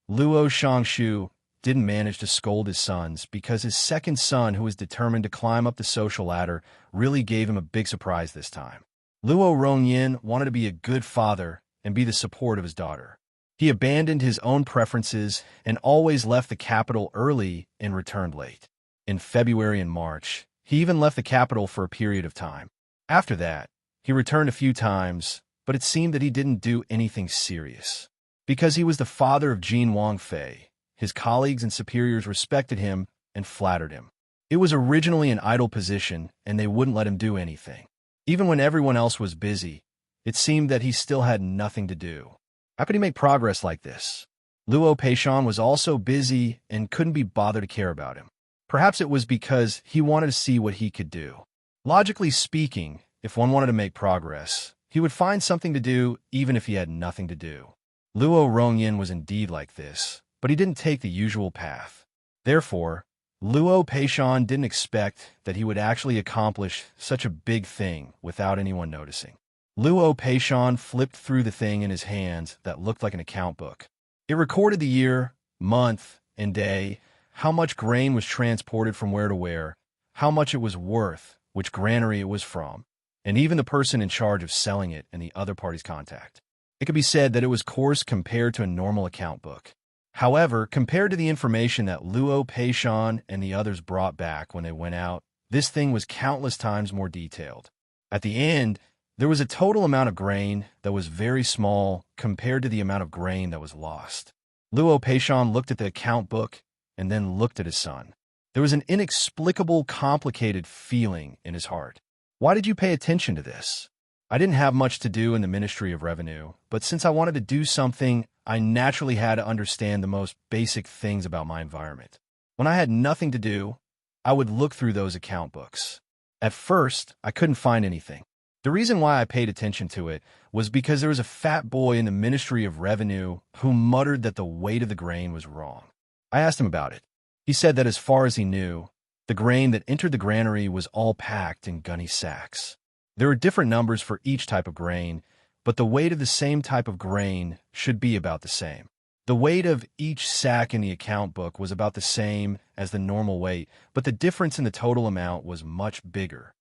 Luo Shangshu didn't manage to scold his sons because his second son, who was determined to climb up the social ladder, really gave him a big surprise this time. Luo Rongyan wanted to be a good father and be the support of his daughter. He abandoned his own preferences and always left the capital early and returned late. In February and March, he even left the capital for a period of time. After that, he returned a few times, but it seemed that he didn't do anything serious. Because he was the father of Jin Wang Fei, his colleagues and superiors respected him and flattered him. It was originally an idle position, and they wouldn't let him do anything. Even when everyone else was busy, it seemed that he still had nothing to do. How could he make progress like this? Luo Peishan was also busy and couldn't be bothered to care about him. Perhaps it was because he wanted to see what he could do. Logically speaking, if one wanted to make progress, he would find something to do even if he had nothing to do. Luo Rongyan was indeed like this, but he didn't take the usual path. Therefore, Luo Peishan didn't expect that he would actually accomplish such a big thing without anyone noticing. Luo Peishan flipped through the thing in his hands that looked like an account book. It recorded the year, month, and day, how much grain was transported from where to where, how much it was worth, which granary it was from, and even the person in charge of selling it and the other party's contact. It could be said that it was coarse compared to a normal account book. However, compared to the information that Luo, Peishan, and the others brought back when they went out, this thing was countless times more detailed. At the end, there was a total amount of grain that was very small compared to the amount of grain that was lost. Luo Peishan looked at the account book and then looked at his son. There was an inexplicable, complicated feeling in his heart. Why did you pay attention to this? I didn't have much to do in the Ministry of Revenue, but since I wanted to do something, I naturally had to understand the most basic things about my environment. When I had nothing to do, I would look through those account books. At first, I couldn't find anything. The reason why I paid attention to it was because there was a fat boy in the Ministry of Revenue who muttered that the weight of the grain was wrong. I asked him about it. He said that as far as he knew, the grain that entered the granary was all packed in gunny sacks. There were different numbers for each type of grain, but the weight of the same type of grain should be about the same. The weight of each sack in the account book was about the same as the normal weight, but the difference in the total amount was much bigger.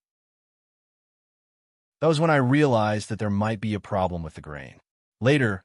That was when I realized that there might be a problem with the grain. Later,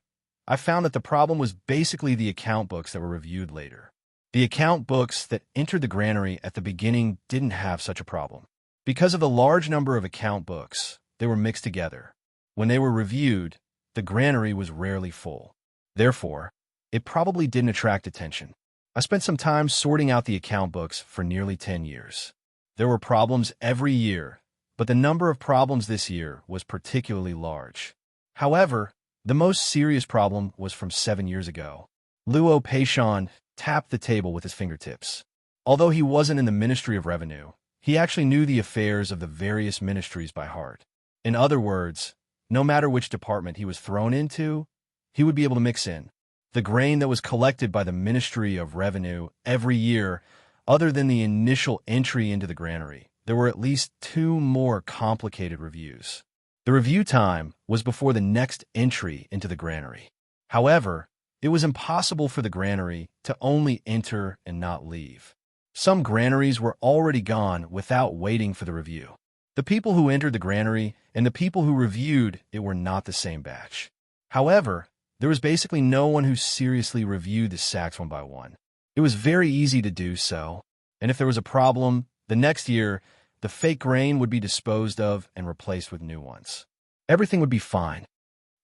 I found that the problem was basically the account books that were reviewed later. The account books that entered the granary at the beginning didn't have such a problem. Because of the large number of account books, they were mixed together. When they were reviewed, the granary was rarely full. Therefore, it probably didn't attract attention. I spent some time sorting out the account books for nearly 10 years. There were problems every year, but the number of problems this year was particularly large. However, the most serious problem was from 7 years ago. Luo Peishan tapped the table with his fingertips. Although he wasn't in the Ministry of Revenue, he actually knew the affairs of the various ministries by heart. In other words, no matter which department he was thrown into, he would be able to mix in. The grain that was collected by the Ministry of Revenue every year, other than the initial entry into the granary, there were at least 2 more complicated reviews. The review time was before the next entry into the granary. However, it was impossible for the granary to only enter and not leave. Some granaries were already gone without waiting for the review. The people who entered the granary and the people who reviewed it were not the same batch. However, there was basically no one who seriously reviewed the sacks one by one. It was very easy to do so, and if there was a problem, the next year, the fake grain would be disposed of and replaced with new ones. Everything would be fine.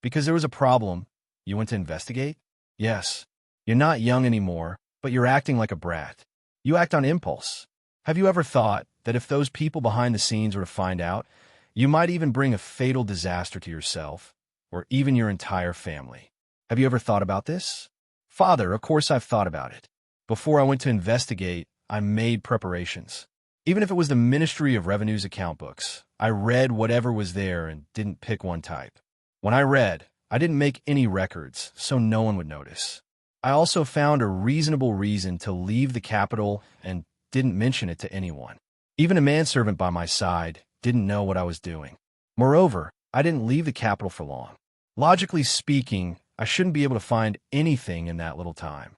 Because there was a problem, you went to investigate? Yes. You're not young anymore, but you're acting like a brat. You act on impulse. Have you ever thought that if those people behind the scenes were to find out, you might even bring a fatal disaster to yourself, or even your entire family? Have you ever thought about this? Father, of course I've thought about it. Before I went to investigate, I made preparations. Even if it was the Ministry of Revenue's account books, I read whatever was there and didn't pick one type. When I read, I didn't make any records, so no one would notice. I also found a reasonable reason to leave the capital and didn't mention it to anyone. Even a manservant by my side didn't know what I was doing. Moreover, I didn't leave the capital for long. Logically speaking, I shouldn't be able to find anything in that little time.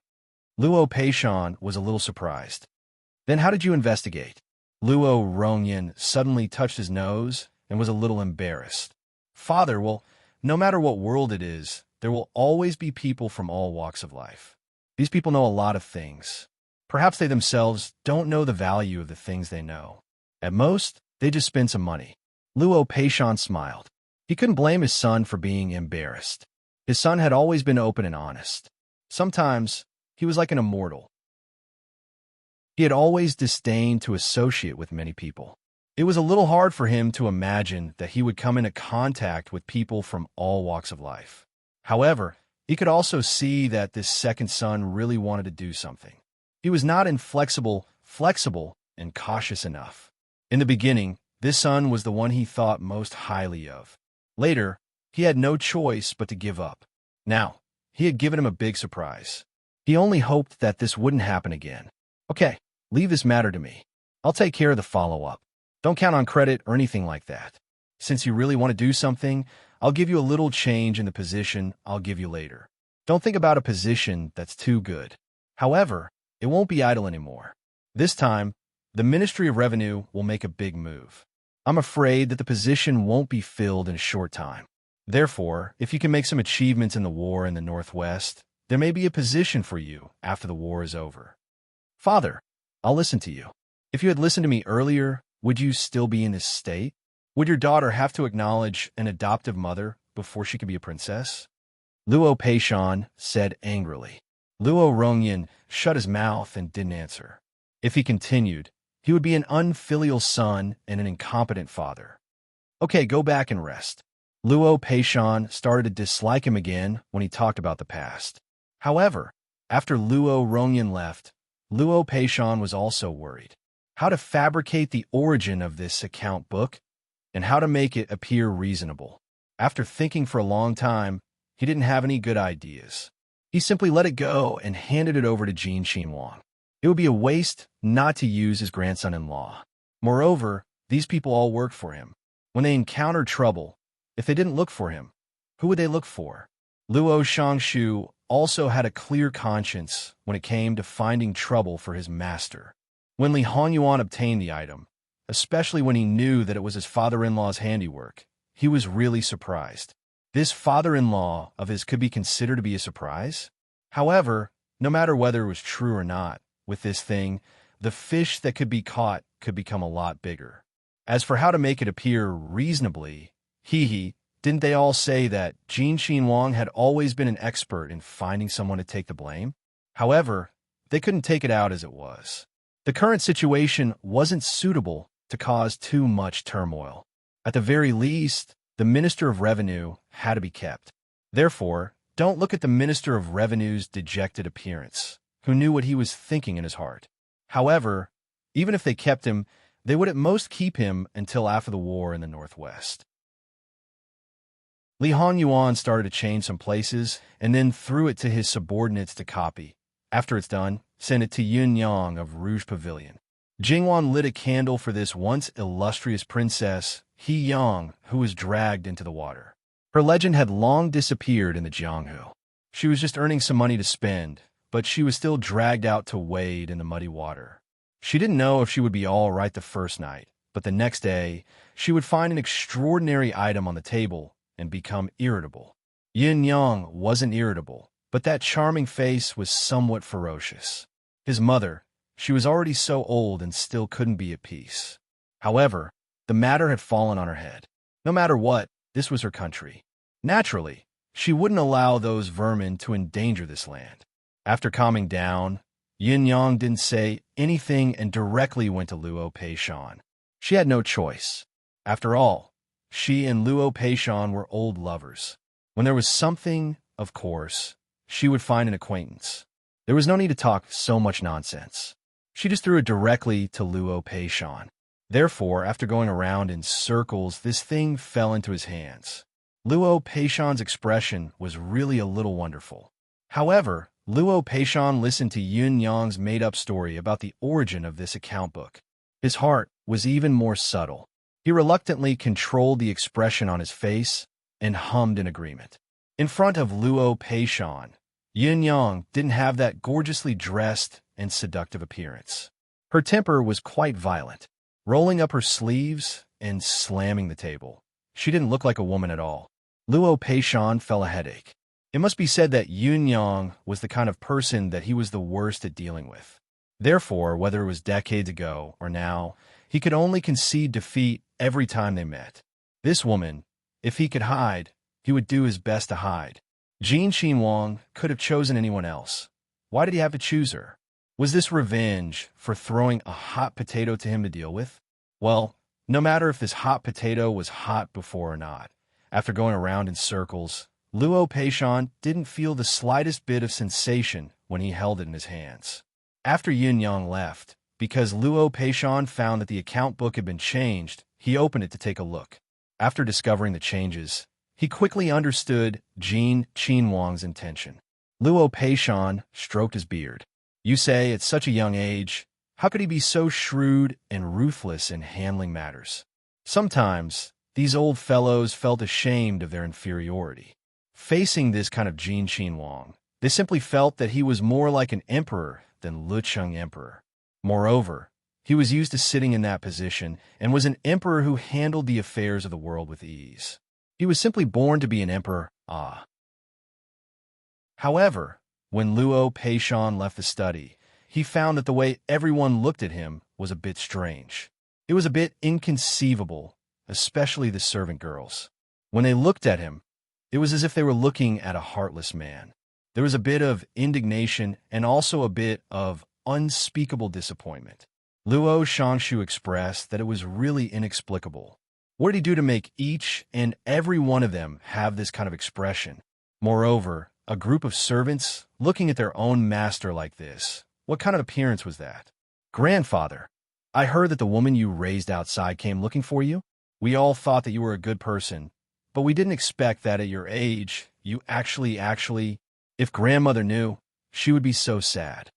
Luo Peishan was a little surprised. Then how did you investigate? Luo Rongyan suddenly touched his nose and was a little embarrassed. Father, well, no matter what world it is, there will always be people from all walks of life. These people know a lot of things. Perhaps they themselves don't know the value of the things they know. At most, they just spend some money. Luo Peishan smiled. He couldn't blame his son for being embarrassed. His son had always been open and honest. Sometimes, he was like an immortal. He had always disdained to associate with many people. It was a little hard for him to imagine that he would come into contact with people from all walks of life. However, he could also see that this second son really wanted to do something. He was not inflexible, flexible, and cautious enough. In the beginning, this son was the one he thought most highly of. Later, he had no choice but to give up. Now, he had given him a big surprise. He only hoped that this wouldn't happen again. Okay, leave this matter to me. I'll take care of the follow-up. Don't count on credit or anything like that. Since you really want to do something, I'll give you a little change in the position I'll give you later. Don't think about a position that's too good. However, it won't be idle anymore. This time, the Ministry of Revenue will make a big move. I'm afraid that the position won't be filled in a short time. Therefore, if you can make some achievements in the war in the Northwest, There may be a position for you after the war is over. Father, I'll listen to you. If you had listened to me earlier, would you still be in this state? Would your daughter have to acknowledge an adoptive mother before she could be a princess? Luo Peishan said angrily. Luo Rongyan shut his mouth and didn't answer. If he continued, he would be an unfilial son and an incompetent father. Okay, go back and rest. Luo Peishan started to dislike him again when he talked about the past. However, after Luo Rongyan left, Luo Peishan was also worried. How to fabricate the origin of this account book and how to make it appear reasonable. After thinking for a long time, he didn't have any good ideas. He simply let it go and handed it over to Jin Xinwang. It would be a waste not to use his grandson-in-law. Moreover, these people all worked for him. When they encountered trouble, if they didn't look for him, who would they look for? Luo Shangshu also had a clear conscience when it came to finding trouble for his master. When Li Hongyuan obtained the item, especially when he knew that it was his father-in-law's handiwork, he was really surprised. This father-in-law of his could be considered to be a surprise? However, no matter whether it was true or not, with this thing, the fish that could be caught could become a lot bigger. As for how to make it appear reasonably, didn't they all say that Jin Xinwang had always been an expert in finding someone to take the blame? However, they couldn't take it out as it was. The current situation wasn't suitable to cause too much turmoil. At the very least, the Minister of Revenue had to be kept. Therefore, don't look at the Minister of Revenue's dejected appearance, who knew what he was thinking in his heart. However, even if they kept him, they would at most keep him until after the war in the Northwest. Li Hongyuan started to change some places and then threw it to his subordinates to copy. After it's done, send it to Yun Yang of Rouge Pavilion. Jingwan lit a candle for this once illustrious princess, He Yang, who was dragged into the water. Her legend had long disappeared in the Jianghu. She was just earning some money to spend, but she was still dragged out to wade in the muddy water. She didn't know if she would be all right the first night, but the next day, she would find an extraordinary item on the table and become irritable. Yin Yang wasn't irritable, but that charming face was somewhat ferocious. His mother, she was already so old and still couldn't be at peace. However, the matter had fallen on her head. No matter what, this was her country. Naturally, she wouldn't allow those vermin to endanger this land. After calming down, Yin Yang didn't say anything and directly went to Luo Peishan. She had no choice. After all, she and Luo Peishan were old lovers. When there was something, of course, she would find an acquaintance. There was no need to talk so much nonsense. She just threw it directly to Luo Peishan. Therefore, after going around in circles, this thing fell into his hands. Luo Peishan's expression was really a little wonderful. However, Luo Peishan listened to Yun Yang's made-up story about the origin of this account book. His heart was even more subtle. He reluctantly controlled the expression on his face and hummed in agreement. In front of Luo Peishan, Yun Yang didn't have that gorgeously dressed and seductive appearance. Her temper was quite violent, rolling up her sleeves and slamming the table. She didn't look like a woman at all. Luo Peishan felt a headache. It must be said that Yun Yang was the kind of person that he was the worst at dealing with. Therefore, whether it was decades ago or now, he could only concede defeat every time they met. This woman, if he could hide, he would do his best to hide. Jin Xinwang could have chosen anyone else. Why did he have to choose her? Was this revenge for throwing a hot potato to him to deal with? Well, no matter if this hot potato was hot before or not, after going around in circles, Luo Peishan didn't feel the slightest bit of sensation when he held it in his hands. After Yin Yang left, because Luo Peishan found that the account book had been changed, he opened it to take a look. After discovering the changes, he quickly understood Jin Xinwang's intention. Luo Peishan stroked his beard. You say at such a young age, how could he be so shrewd and ruthless in handling matters? Sometimes, these old fellows felt ashamed of their inferiority. Facing this kind of Jin Xinwang, they simply felt that he was more like an emperor than Lucheng Emperor. Moreover, he was used to sitting in that position and was an emperor who handled the affairs of the world with ease. He was simply born to be an emperor, However, When Luo Peishan left the study, he found that the way everyone looked at him was a bit strange. It was a bit inconceivable, especially the servant girls. When they looked at him, it was as if they were looking at a heartless man. There was a bit of indignation and also a bit of unspeakable disappointment. Luo Shangshu expressed that it was really inexplicable. What did he do to make each and every one of them have this kind of expression? Moreover, a group of servants looking at their own master like this, what kind of appearance was that? Grandfather, I heard that the woman you raised outside came looking for you. We all thought that you were a good person, but we didn't expect that at your age, you actually, if grandmother knew, she would be so sad.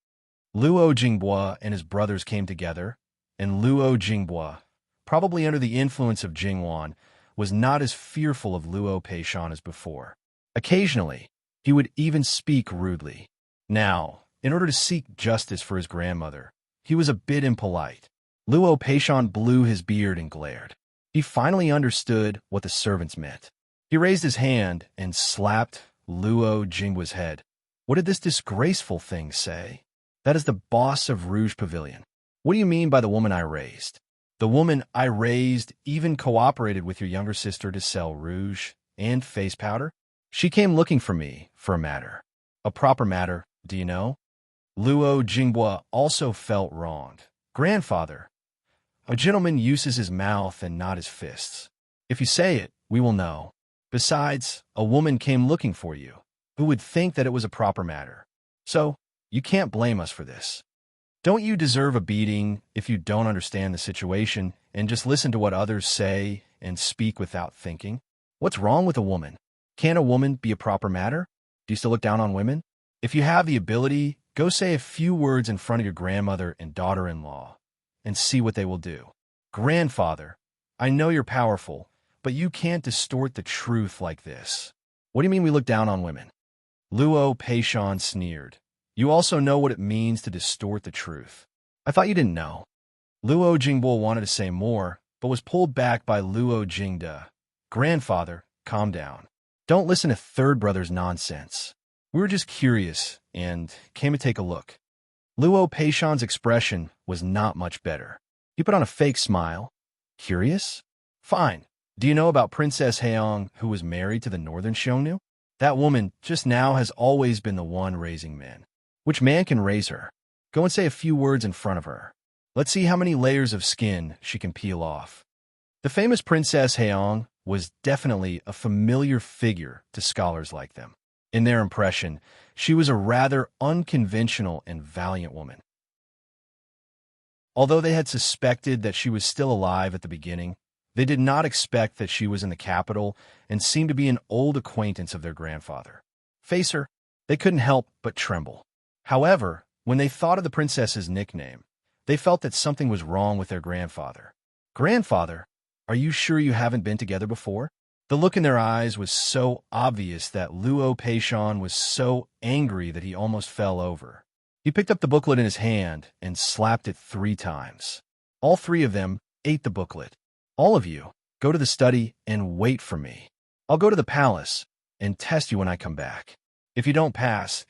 Luo Jinghua and his brothers came together, and Luo Jinghua, probably under the influence of Jingwan, was not as fearful of Luo Peishan as before. Occasionally, he would even speak rudely. Now, in order to seek justice for his grandmother, he was a bit impolite. Luo Peishan blew his beard and glared. He finally understood what the servants meant. He raised his hand and slapped Luo Jinghua's head. What did this disgraceful thing say? That is the boss of Rouge Pavilion. What do you mean by the woman I raised? The woman I raised even cooperated with your younger sister to sell rouge and face powder? She came looking for me for a matter. A proper matter, do you know? Luo Jinghua also felt wronged. Grandfather, a gentleman uses his mouth and not his fists. If you say it, we will know. Besides, a woman came looking for you, who would think that it was a proper matter. So, you can't blame us for this. Don't you deserve a beating if you don't understand the situation and just listen to what others say and speak without thinking? What's wrong with a woman? Can a woman be a proper matter? Do you still look down on women? If you have the ability, go say a few words in front of your grandmother and daughter-in-law and see what they will do. Grandfather, I know you're powerful, but you can't distort the truth like this. What do you mean we look down on women? Luo Peishan sneered. You also know what it means to distort the truth. I thought you didn't know. Luo Jinghua wanted to say more, but was pulled back by Luo Jingda. Grandfather, calm down. Don't listen to third brother's nonsense. We were just curious and came to take a look. Luo Peishan's expression was not much better. He put on a fake smile. Curious? Fine. Do you know about Princess Heong, who was married to the Northern Xiongnu? That woman just now has always been the one raising men. Which man can raise her? Go and say a few words in front of her. Let's see how many layers of skin she can peel off. The famous Princess Heong was definitely a familiar figure to scholars like them. In their impression, she was a rather unconventional and valiant woman. Although they had suspected that she was still alive at the beginning, they did not expect that she was in the capital and seemed to be an old acquaintance of their grandfather. Face her, they couldn't help but tremble. However, when they thought of the princess's nickname, they felt that something was wrong with their grandfather. Grandfather, are you sure you haven't been together before? The look in their eyes was so obvious that Luo Peishan was so angry that he almost fell over. He picked up the booklet in his hand and slapped it 3 times. All 3 of them ate the booklet. All of you, go to the study and wait for me. I'll go to the palace and test you when I come back. If you don't pass,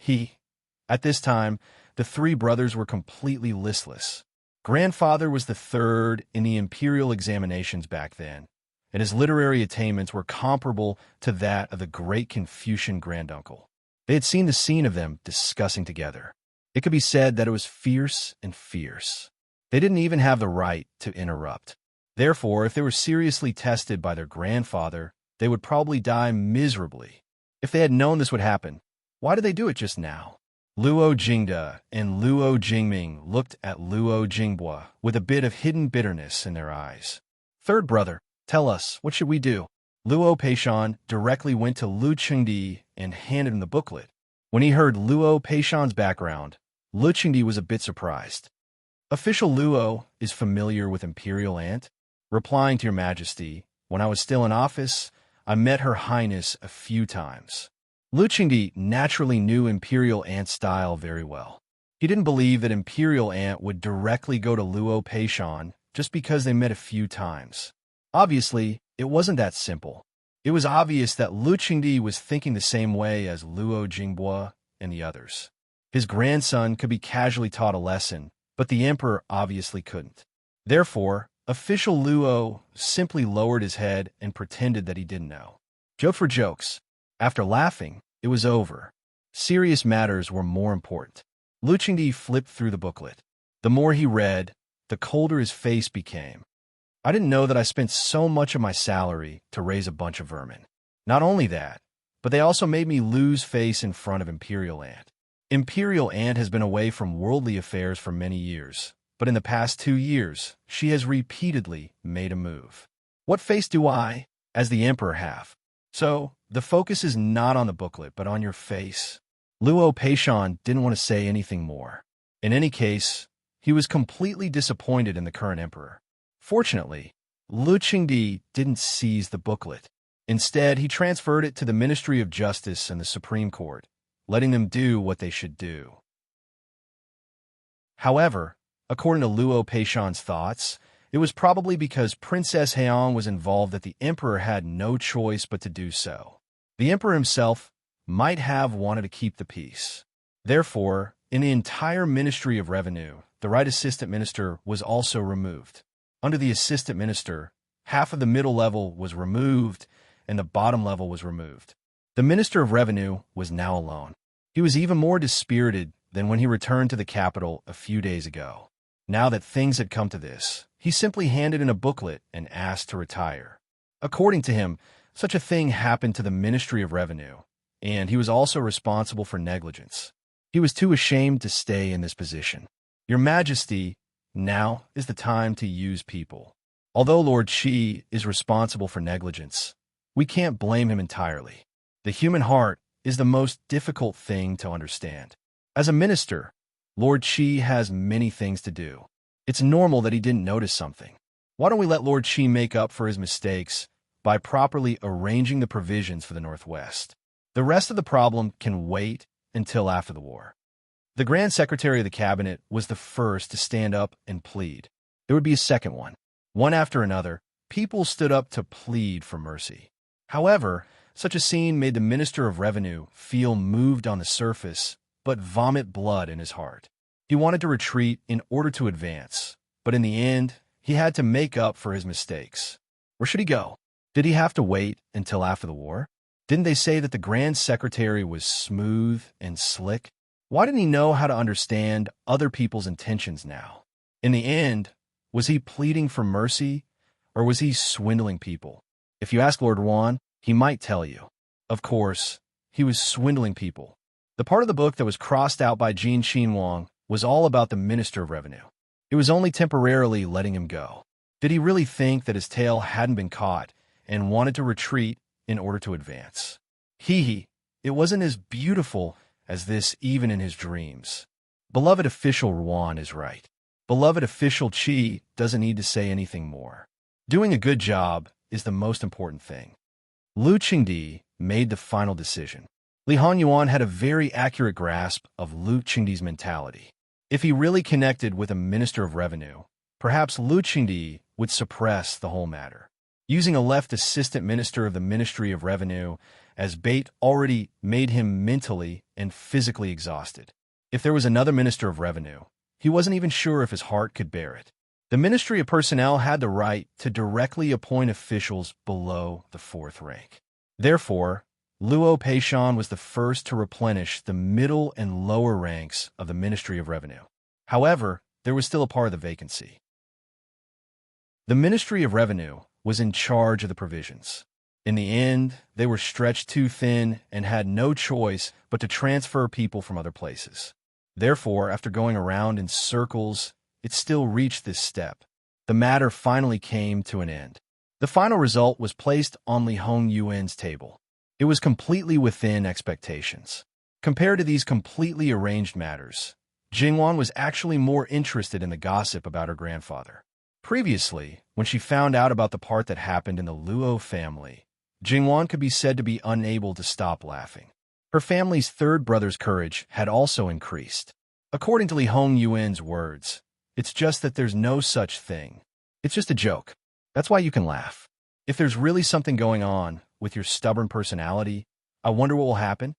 At this time, the 3 brothers were completely listless. Grandfather was the 3rd in the imperial examinations back then, and his literary attainments were comparable to that of the great Confucian granduncle. They had seen the scene of them discussing together. It could be said that it was fierce and fierce. They didn't even have the right to interrupt. Therefore, if they were seriously tested by their grandfather, they would probably die miserably. If they had known this would happen, why did they do it just now? Luo Jingda and Luo Jingming looked at Luo Jinghua with a bit of hidden bitterness in their eyes. Third brother, tell us, what should we do? Luo Peishan directly went to Lu Qingdi and handed him the booklet. When he heard Luo Peishan's background, Lu Qingdi was a bit surprised. Official Luo is familiar with Imperial Aunt. Replying to your majesty, when I was still in office, I met her highness a few times. Lu Qingdi naturally knew Imperial Aunt's style very well. He didn't believe that Imperial Aunt would directly go to Luo Peishan just because they met a few times. Obviously, it wasn't that simple. It was obvious that Lu Qingdi was thinking the same way as Luo Jinghua and the others. His grandson could be casually taught a lesson, but the emperor obviously couldn't. Therefore, official Luo simply lowered his head and pretended that he didn't know. Joke for jokes. After laughing, it was over. Serious matters were more important. Lu Qingdi flipped through the booklet. The more he read, the colder his face became. I didn't know that I spent so much of my salary to raise a bunch of vermin. Not only that, but they also made me lose face in front of Imperial Ant. Imperial Ant has been away from worldly affairs for many years, but in the past 2 years, she has repeatedly made a move. What face do I, as the Emperor, have? So, the focus is not on the booklet, but on your face. Luo Peishan didn't want to say anything more. In any case, he was completely disappointed in the current emperor. Fortunately, Lu Qingdi didn't seize the booklet. Instead, he transferred it to the Ministry of Justice and the Supreme Court, letting them do what they should do. However, according to Luo Peishan's thoughts, it was probably because Princess Heong was involved that the emperor had no choice but to do so. The emperor himself might have wanted to keep the peace. Therefore, in the entire Ministry of Revenue, the right assistant minister was also removed. Under the assistant minister, half of the middle level was removed and the bottom level was removed. The Minister of Revenue was now alone. He was even more dispirited than when he returned to the capital a few days ago. Now that things had come to this, he simply handed in a booklet and asked to retire. According to him, such a thing happened to the Ministry of Revenue, and he was also responsible for negligence. He was too ashamed to stay in this position. Your Majesty, now is the time to use people. Although Lord Qi is responsible for negligence, we can't blame him entirely. The human heart is the most difficult thing to understand. As a minister, Lord Qi has many things to do. It's normal that he didn't notice something. Why don't we let Lord Qi make up for his mistakes by properly arranging the provisions for the Northwest? The rest of the problem can wait until after the war. The Grand Secretary of the Cabinet was the first to stand up and plead. There would be a second one. One after another, people stood up to plead for mercy. However, such a scene made the Minister of Revenue feel moved on the surface, but vomit blood in his heart. He wanted to retreat in order to advance, but in the end, he had to make up for his mistakes. Where should he go? Did he have to wait until after the war? Didn't they say that the Grand Secretary was smooth and slick? Why didn't he know how to understand other people's intentions now? In the end, was he pleading for mercy, or was he swindling people? If you ask Lord Wan, he might tell you. Of course, he was swindling people. The part of the book that was crossed out by Jin Xinwang was all about the Minister of Revenue. It was only temporarily letting him go. Did he really think that his tail hadn't been caught and wanted to retreat in order to advance? It wasn't as beautiful as this even in his dreams. Beloved official Ruan is right. Beloved official Qi doesn't need to say anything more. Doing a good job is the most important thing. Lu Qingdi made the final decision. Li Honyuan had a very accurate grasp of Lu Qingdi's mentality. If he really connected with a Minister of Revenue, perhaps Lu Qingdi would suppress the whole matter. Using a left assistant minister of the Ministry of Revenue as bait already made him mentally and physically exhausted. If there was another Minister of Revenue, he wasn't even sure if his heart could bear it. The Ministry of Personnel had the right to directly appoint officials below the 4th rank. Therefore, Luo Peishan was the first to replenish the middle and lower ranks of the Ministry of Revenue. However, there was still a part of the vacancy. The Ministry of Revenue was in charge of the provisions. In the end, they were stretched too thin and had no choice but to transfer people from other places. Therefore, after going around in circles, it still reached this step. The matter finally came to an end. The final result was placed on Li Hongyuan's table. It was completely within expectations. Compared to these completely arranged matters, Jingwan was actually more interested in the gossip about her grandfather. Previously, when she found out about the part that happened in the Luo family, Jingwan could be said to be unable to stop laughing. Her family's third brother's courage had also increased. According to Li Hongyuan's words, it's just that there's no such thing. It's just a joke. That's why you can laugh. If there's really something going on with your stubborn personality, I wonder what will happen.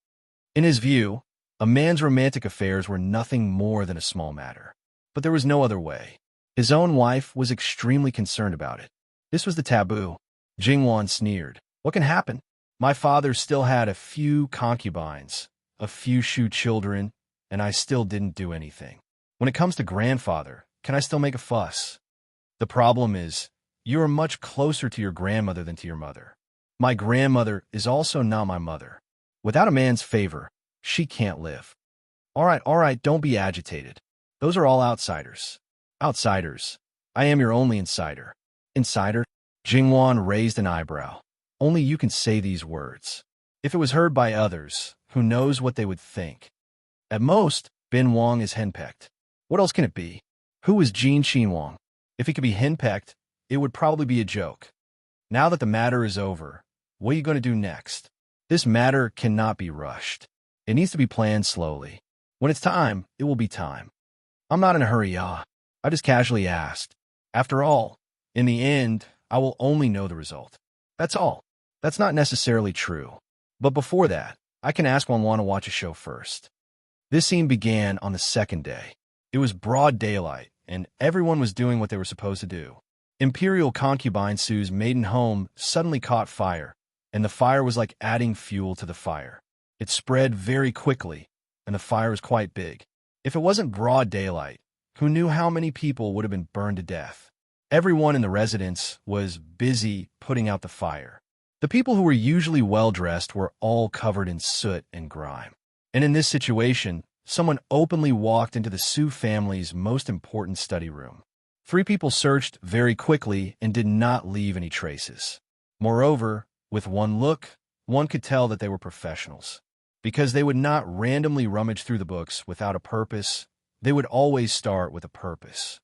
In his view, A man's romantic affairs were nothing more than a small matter. But there was no other way. His own wife was extremely concerned about it. This was the taboo. Jingwan sneered. What can happen? My father still had a few concubines, a few children, and I still didn't do anything. When it comes to grandfather, can I still make a fuss? The problem is, you are much closer to your grandmother than to your mother. My grandmother is also not my mother. Without a man's favor, she can't live. All right, don't be agitated. Those are all outsiders. Outsiders. I am your only insider. Insider? Jingwan raised an eyebrow. Only you can say these words. If it was heard by others, who knows what they would think? At most, Bin Wang is henpecked. What else can it be? Who is Jin Xinwang? If he could be henpecked, it would probably be a joke. Now that the matter is over, what are you going to do next? This matter cannot be rushed. It needs to be planned slowly. When it's time, it will be time. I'm not in a hurry, I just casually asked. After all, in the end, I will only know the result. That's all. That's not necessarily true. But before that, I can ask Wang to watch a show first. This scene began on the second day. It was broad daylight, and everyone was doing what they were supposed to do. Imperial concubine Su's maiden home suddenly caught fire, and the fire was like adding fuel to the fire. It spread very quickly, and the fire was quite big. If it wasn't broad daylight, who knew how many people would have been burned to death? Everyone in the residence was busy putting out the fire. The people who were usually well-dressed were all covered in soot and grime. And in this situation, someone openly walked into the Su family's most important study room. 3 people searched very quickly and did not leave any traces. Moreover, with one look, one could tell that they were professionals. Because they would not randomly rummage through the books without a purpose, they would always start with a purpose.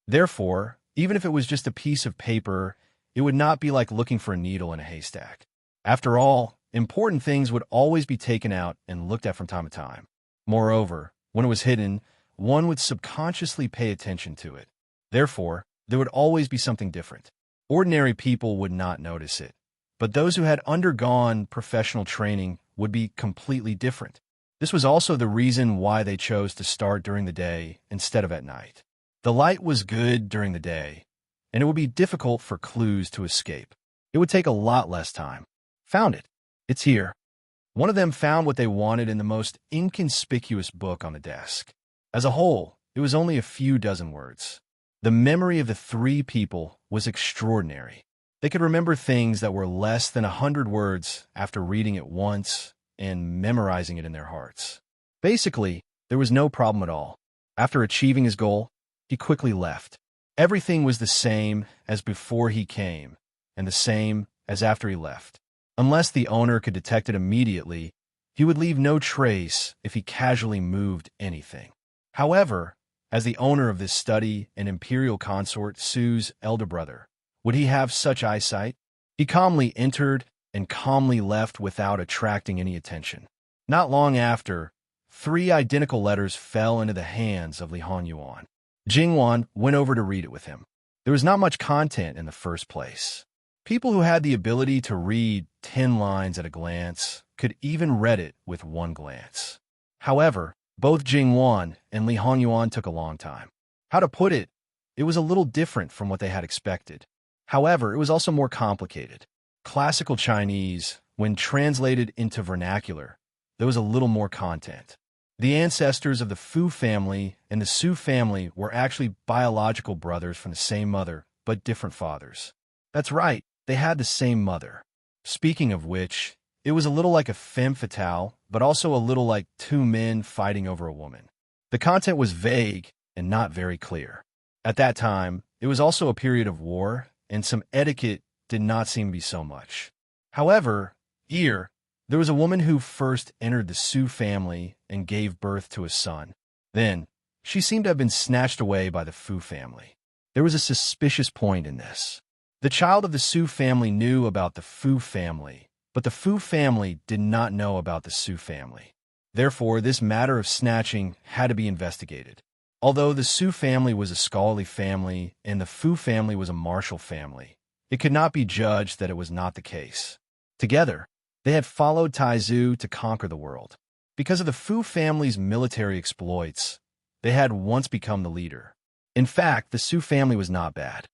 Therefore, even if it was just a piece of paper, it would not be like looking for a needle in a haystack. After all, important things would always be taken out and looked at from time to time. Moreover, when it was hidden, one would subconsciously pay attention to it. Therefore, there would always be something different. Ordinary people would not notice it, but those who had undergone professional training would be completely different. This was also the reason why they chose to start during the day instead of at night. The light was good during the day, and it would be difficult for clues to escape. It would take a lot less time. Found it. It's here. One of them found what they wanted in the most inconspicuous book on the desk. As a whole, it was only a few dozen words. The memory of the 3 people was extraordinary. They could remember things that were less than 100 words after reading it once and memorizing it in their hearts. Basically, there was no problem at all. After achieving his goal, he quickly left. Everything was the same as before he came, and the same as after he left. Unless the owner could detect it immediately, he would leave no trace if he casually moved anything. However, as the owner of this study and imperial consort Su's elder brother, would he have such eyesight? He calmly entered and calmly left without attracting any attention. Not long after, 3 identical letters fell into the hands of Li Honyuan. Jingwan went over to read it with him. There was not much content in the first place. People who had the ability to read 10 lines at a glance could even read it with 1 glance. However, both Jingwan and Li Honyuan took a long time. How to put it, it was a little different from what they had expected. However, it was also more complicated. Classical Chinese, when translated into vernacular, there was a little more content. The ancestors of the Fu family and the Su family were actually biological brothers from the same mother, but different fathers. That's right, they had the same mother. Speaking of which, it was a little like a femme fatale, but also a little like 2 men fighting over a woman. The content was vague and not very clear. At that time, it was also a period of war, and some etiquette did not seem to be so much. However, here, there was a woman who first entered the Su family and gave birth to a son. Then, she seemed to have been snatched away by the Fu family. There was a suspicious point in this. The child of the Su family knew about the Fu family, but the Fu family did not know about the Su family. Therefore, this matter of snatching had to be investigated. Although the Su family was a scholarly family and the Fu family was a martial family, it could not be judged that it was not the case. Together, they had followed Taizu to conquer the world. Because of the Fu family's military exploits, they had once become the leader. In fact, the Su family was not bad.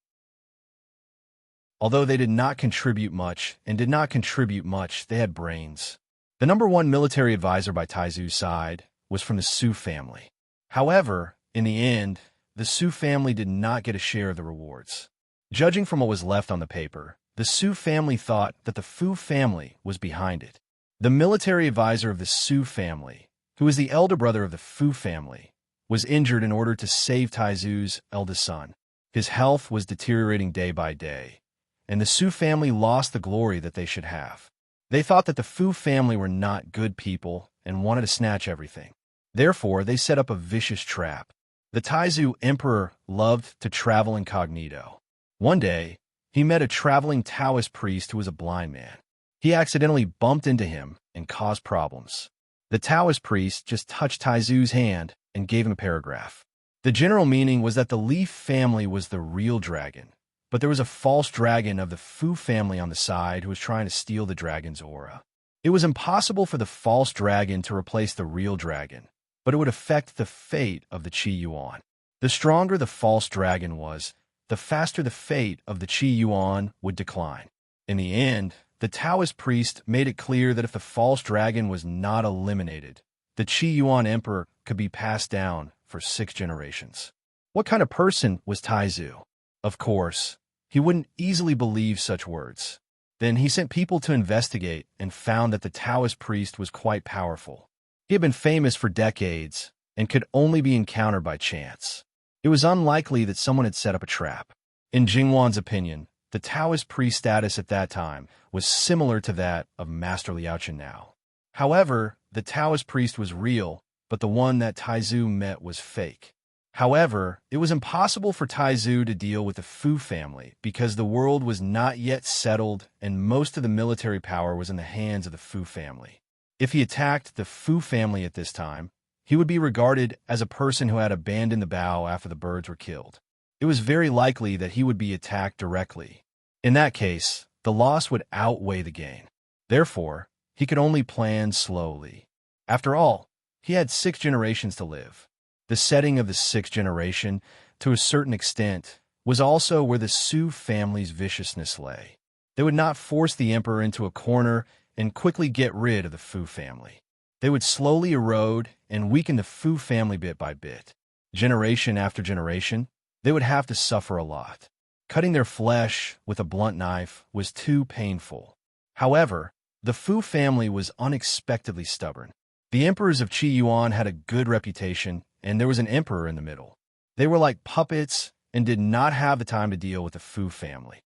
Although they did not contribute much, they had brains. The number one military advisor by Taizu's side was from the Su family. However, in the end, the Su family did not get a share of the rewards. Judging from what was left on the paper, the Su family thought that the Fu family was behind it. The military advisor of the Su family, who was the elder brother of the Fu family, was injured in order to save Taizu's eldest son. His health was deteriorating day by day, and the Su family lost the glory that they should have. They thought that the Fu family were not good people and wanted to snatch everything. Therefore, they set up a vicious trap. The Taizu emperor loved to travel incognito. One day, he met a traveling Taoist priest who was a blind man. He accidentally bumped into him and caused problems. The Taoist priest just touched Taizu's hand and gave him a paragraph. The general meaning was that the Li family was the real dragon, but there was a false dragon of the Fu family on the side who was trying to steal the dragon's aura. It was impossible for the false dragon to replace the real dragon, but it would affect the fate of the Qi Yuan. The stronger the false dragon was, the faster the fate of the Qi Yuan would decline. In the end, the Taoist priest made it clear that if the false dragon was not eliminated, the Qi Yuan emperor could be passed down for 6 generations. What kind of person was Taizu? Of course, he wouldn't easily believe such words. Then he sent people to investigate and found that the Taoist priest was quite powerful. He had been famous for decades and could only be encountered by chance. It was unlikely that someone had set up a trap. In Jingwan's opinion, the Taoist priest status at that time was similar to that of Master Liaochen now. However, the Taoist priest was real, but the one that Taizu met was fake. However, it was impossible for Taizu to deal with the Fu family because the world was not yet settled and most of the military power was in the hands of the Fu family. If he attacked the Fu family at this time, he would be regarded as a person who had abandoned the bow after the birds were killed. It was very likely that he would be attacked directly. In that case, the loss would outweigh the gain. Therefore, he could only plan slowly. After all, he had 6 generations to live. The setting of the 6th generation, to a certain extent, was also where the Su family's viciousness lay. They would not force the emperor into a corner and quickly get rid of the Fu family. They would slowly erode and weaken the Fu family bit by bit. Generation after generation, they would have to suffer a lot. Cutting their flesh with a blunt knife was too painful. However, the Fu family was unexpectedly stubborn. The emperors of Qi Yuan had a good reputation, and there was an emperor in the middle. They were like puppets and did not have the time to deal with the Fu family.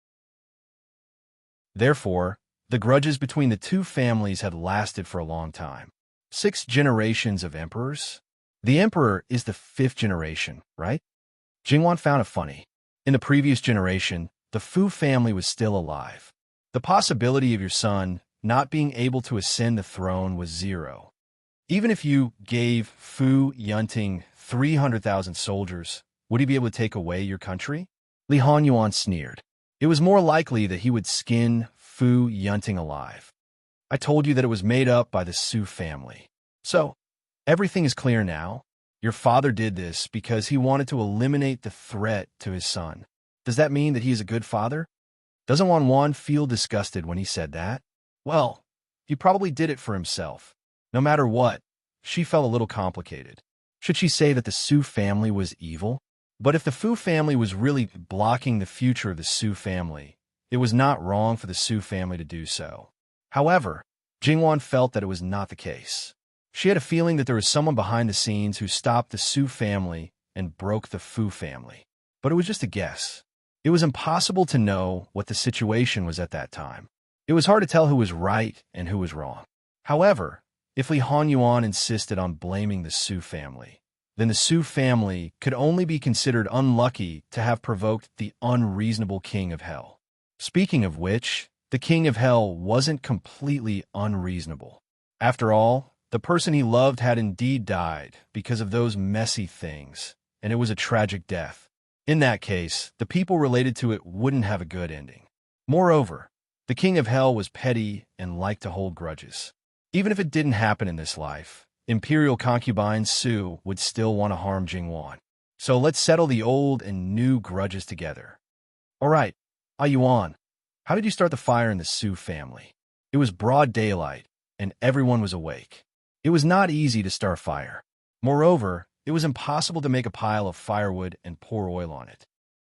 Therefore, the grudges between the two families had lasted for a long time. 6 generations of emperors? The emperor is the 5th generation, right? Jingwan found it funny. In the previous generation, the Fu family was still alive. The possibility of your son not being able to ascend the throne was 0. Even if you gave Fu Yunting 300,000 soldiers, would he be able to take away your country? Li Hanyuan sneered. It was more likely that he would skin Fu Yunting alive. I told you that it was made up by the Su family. So, everything is clear now. Your father did this because he wanted to eliminate the threat to his son. Does that mean that he is a good father? Doesn't Wan feel disgusted when he said that? Well, he probably did it for himself. No matter what, she felt a little complicated. Should she say that the Su family was evil? But if the Fu family was really blocking the future of the Su family, it was not wrong for the Su family to do so. However, Jingwan felt that it was not the case. She had a feeling that there was someone behind the scenes who stopped the Su family and broke the Fu family. But it was just a guess. It was impossible to know what the situation was at that time. It was hard to tell who was right and who was wrong. However, if Li Hanyuan insisted on blaming the Su family, then the Su family could only be considered unlucky to have provoked the unreasonable King of Hell. Speaking of which, the King of Hell wasn't completely unreasonable. After all, the person he loved had indeed died because of those messy things, and it was a tragic death. In that case, the people related to it wouldn't have a good ending. Moreover, the King of Hell was petty and liked to hold grudges. Even if it didn't happen in this life, Imperial concubine Su would still want to harm Jingwan. So let's settle the old and new grudges together. All right, Yuan, how did you start the fire in the Su family? It was broad daylight, and everyone was awake. It was not easy to start fire. Moreover, it was impossible to make a pile of firewood and pour oil on it.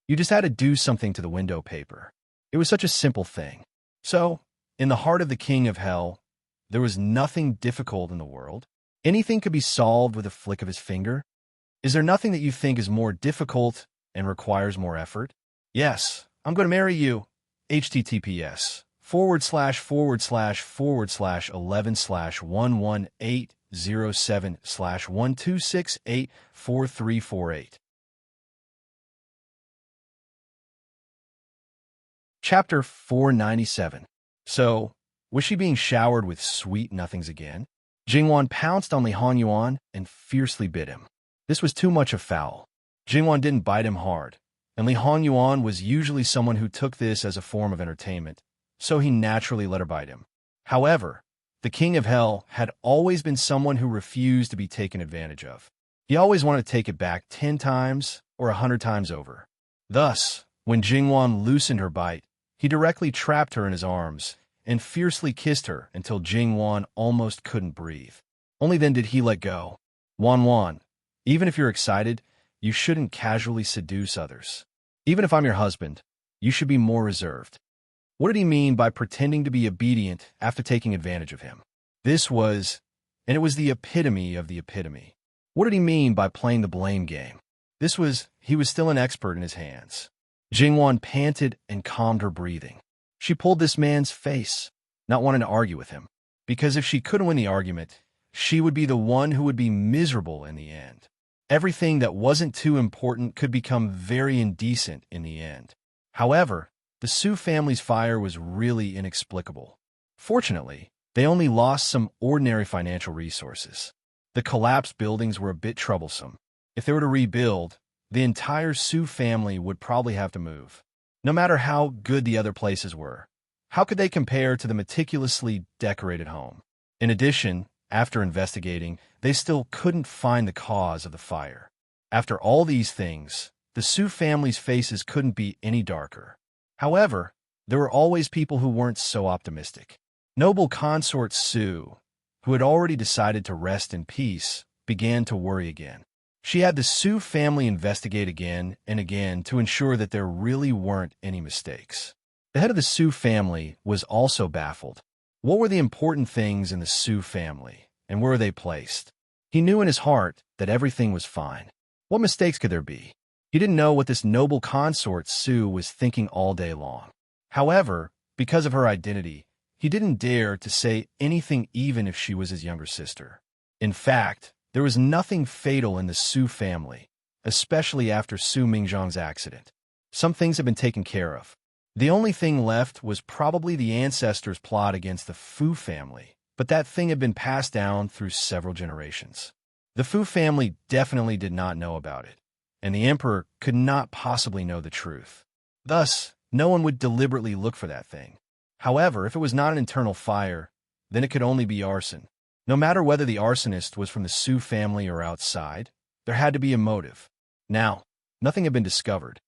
You just had to do something to the window paper. It was such a simple thing. So, in the heart of the king of hell, there was nothing difficult in the world. Anything could be solved with a flick of his finger. Is there nothing that you think is more difficult and requires more effort? Yes, I'm going to marry you. https://11/11/11807/12684348. Chapter 497. So, was she being showered with sweet nothings again? Jingwan pounced on Li Hanyuan and fiercely bit him. This was too much of foul. Jingwan didn't bite him hard, and Li Hanyuan was usually someone who took this as a form of entertainment, so he naturally let her bite him. However, the king of hell had always been someone who refused to be taken advantage of. He always wanted to take it back 10 times or 100 times over. Thus, when Jingwan loosened her bite, he directly trapped her in his arms and fiercely kissed her until Jingwan almost couldn't breathe. Only then did he let go. Wan, even if you're excited, you shouldn't casually seduce others. Even if I'm your husband, you should be more reserved. What did he mean by pretending to be obedient after taking advantage of him? It was the epitome of the epitome. What did he mean by playing the blame game? He was still an expert in his hands. Jingwan panted and calmed her breathing. She pulled this man's face, not wanting to argue with him, because if she couldn't win the argument, she would be the one who would be miserable in the end. Everything that wasn't too important could become very indecent in the end. However, the Su family's fire was really inexplicable. Fortunately, they only lost some ordinary financial resources. The collapsed buildings were a bit troublesome. If they were to rebuild, the entire Su family would probably have to move. No matter how good the other places were, how could they compare to the meticulously decorated home? In addition, after investigating, they still couldn't find the cause of the fire. After all these things, the Su family's faces couldn't be any darker. However, there were always people who weren't so optimistic. Noble consort Su, who had already decided to rest in peace, began to worry again. She had the Su family investigate again and again to ensure that there really weren't any mistakes. The head of the Su family was also baffled. What were the important things in the Su family, and where were they placed? He knew in his heart that everything was fine. What mistakes could there be? He didn't know what this noble consort Su was thinking all day long. However, because of her identity, he didn't dare to say anything even if she was his younger sister. In fact, there was nothing fatal in the Su family, especially after Su Mingzhang's accident. Some things had been taken care of. The only thing left was probably the ancestors' plot against the Fu family, but that thing had been passed down through several generations. The Fu family definitely did not know about it, and the emperor could not possibly know the truth. Thus, no one would deliberately look for that thing. However, if it was not an internal fire, then it could only be arson. No matter whether the arsonist was from the Su family or outside, there had to be a motive. Now, nothing had been discovered.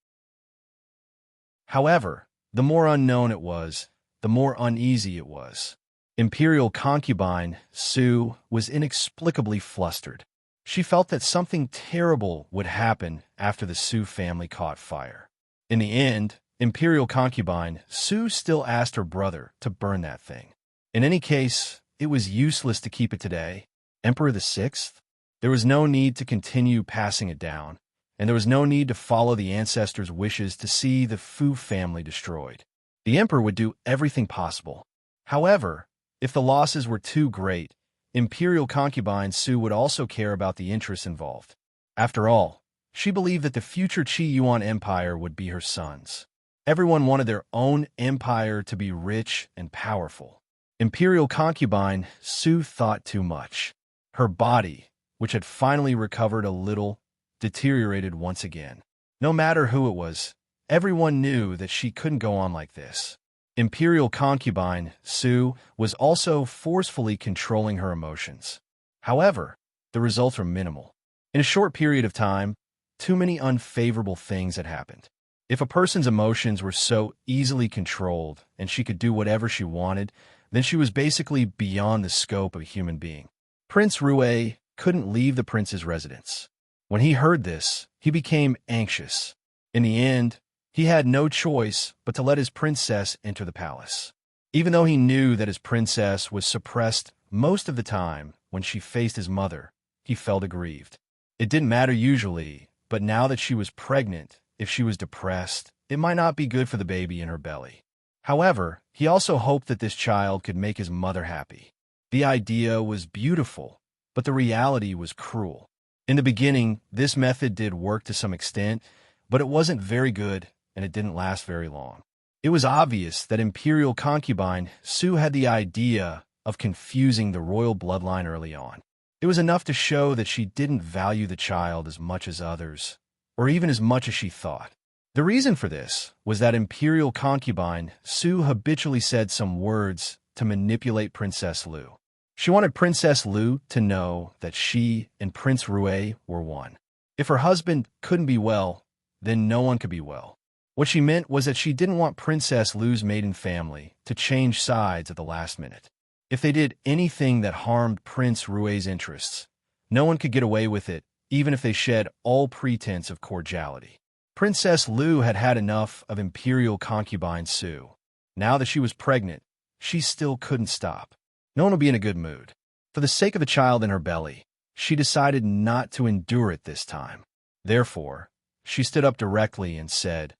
However, the more unknown it was, the more uneasy it was. Imperial concubine Su was inexplicably flustered. She felt that something terrible would happen after the Su family caught fire. In the end, Imperial concubine Su still asked her brother to burn that thing. In any case, it was useless to keep it today. Emperor the Sixth? There was no need to continue passing it down, and there was no need to follow the ancestors' wishes to see the Fu family destroyed. The emperor would do everything possible. However, if the losses were too great, Imperial concubine Su would also care about the interests involved. After all, she believed that the future Qi Yuan Empire would be her son's. Everyone wanted their own empire to be rich and powerful. Imperial concubine Su thought too much. Her body, which had finally recovered a little, deteriorated once again. No matter who it was, everyone knew that she couldn't go on like this. Imperial concubine Su was also forcefully controlling her emotions. However, the results were minimal. In a short period of time, too many unfavorable things had happened. If a person's emotions were so easily controlled and she could do whatever she wanted, then she was basically beyond the scope of a human being. Prince Rue couldn't leave the prince's residence. When he heard this, he became anxious. In the end, he had no choice but to let his princess enter the palace. Even though he knew that his princess was suppressed most of the time when she faced his mother, he felt aggrieved. It didn't matter usually, but now that she was pregnant, if she was depressed, it might not be good for the baby in her belly. However, he also hoped that this child could make his mother happy. The idea was beautiful, but the reality was cruel. In the beginning, this method did work to some extent, but it wasn't very good and it didn't last very long. It was obvious that imperial concubine Su had the idea of confusing the royal bloodline early on. It was enough to show that she didn't value the child as much as others, or even as much as she thought. The reason for this was that imperial concubine Su habitually said some words to manipulate Princess Lu. She wanted Princess Lu to know that she and Prince Rue were one. If her husband couldn't be well, then no one could be well. What she meant was that she didn't want Princess Lu's maiden family to change sides at the last minute. If they did anything that harmed Prince Rue's interests, no one could get away with it, even if they shed all pretense of cordiality. Princess Lu had had enough of imperial concubine Su. Now that she was pregnant, she still couldn't stop. No one would be in a good mood. For the sake of the child in her belly, she decided not to endure it this time. Therefore, she stood up directly and said,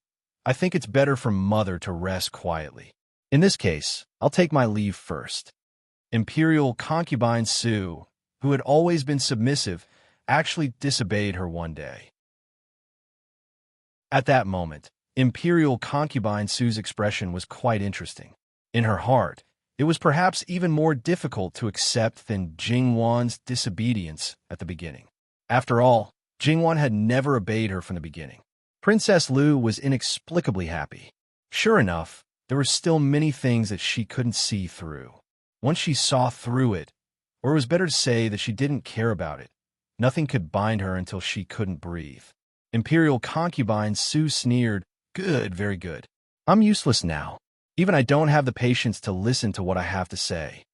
"I think it's better for Mother to rest quietly. In this case, I'll take my leave first." Imperial concubine Su, who had always been submissive, actually disobeyed her one day. At that moment, imperial concubine Su's expression was quite interesting. In her heart, it was perhaps even more difficult to accept than Jingwan's disobedience at the beginning. After all, Jingwan had never obeyed her from the beginning. Princess Lu was inexplicably happy. Sure enough, there were still many things that she couldn't see through. Once she saw through it, or it was better to say that she didn't care about it, nothing could bind her until she couldn't breathe. Imperial concubine Su sneered, "Good, very good. I'm useless now. Even I don't have the patience to listen to what I have to say."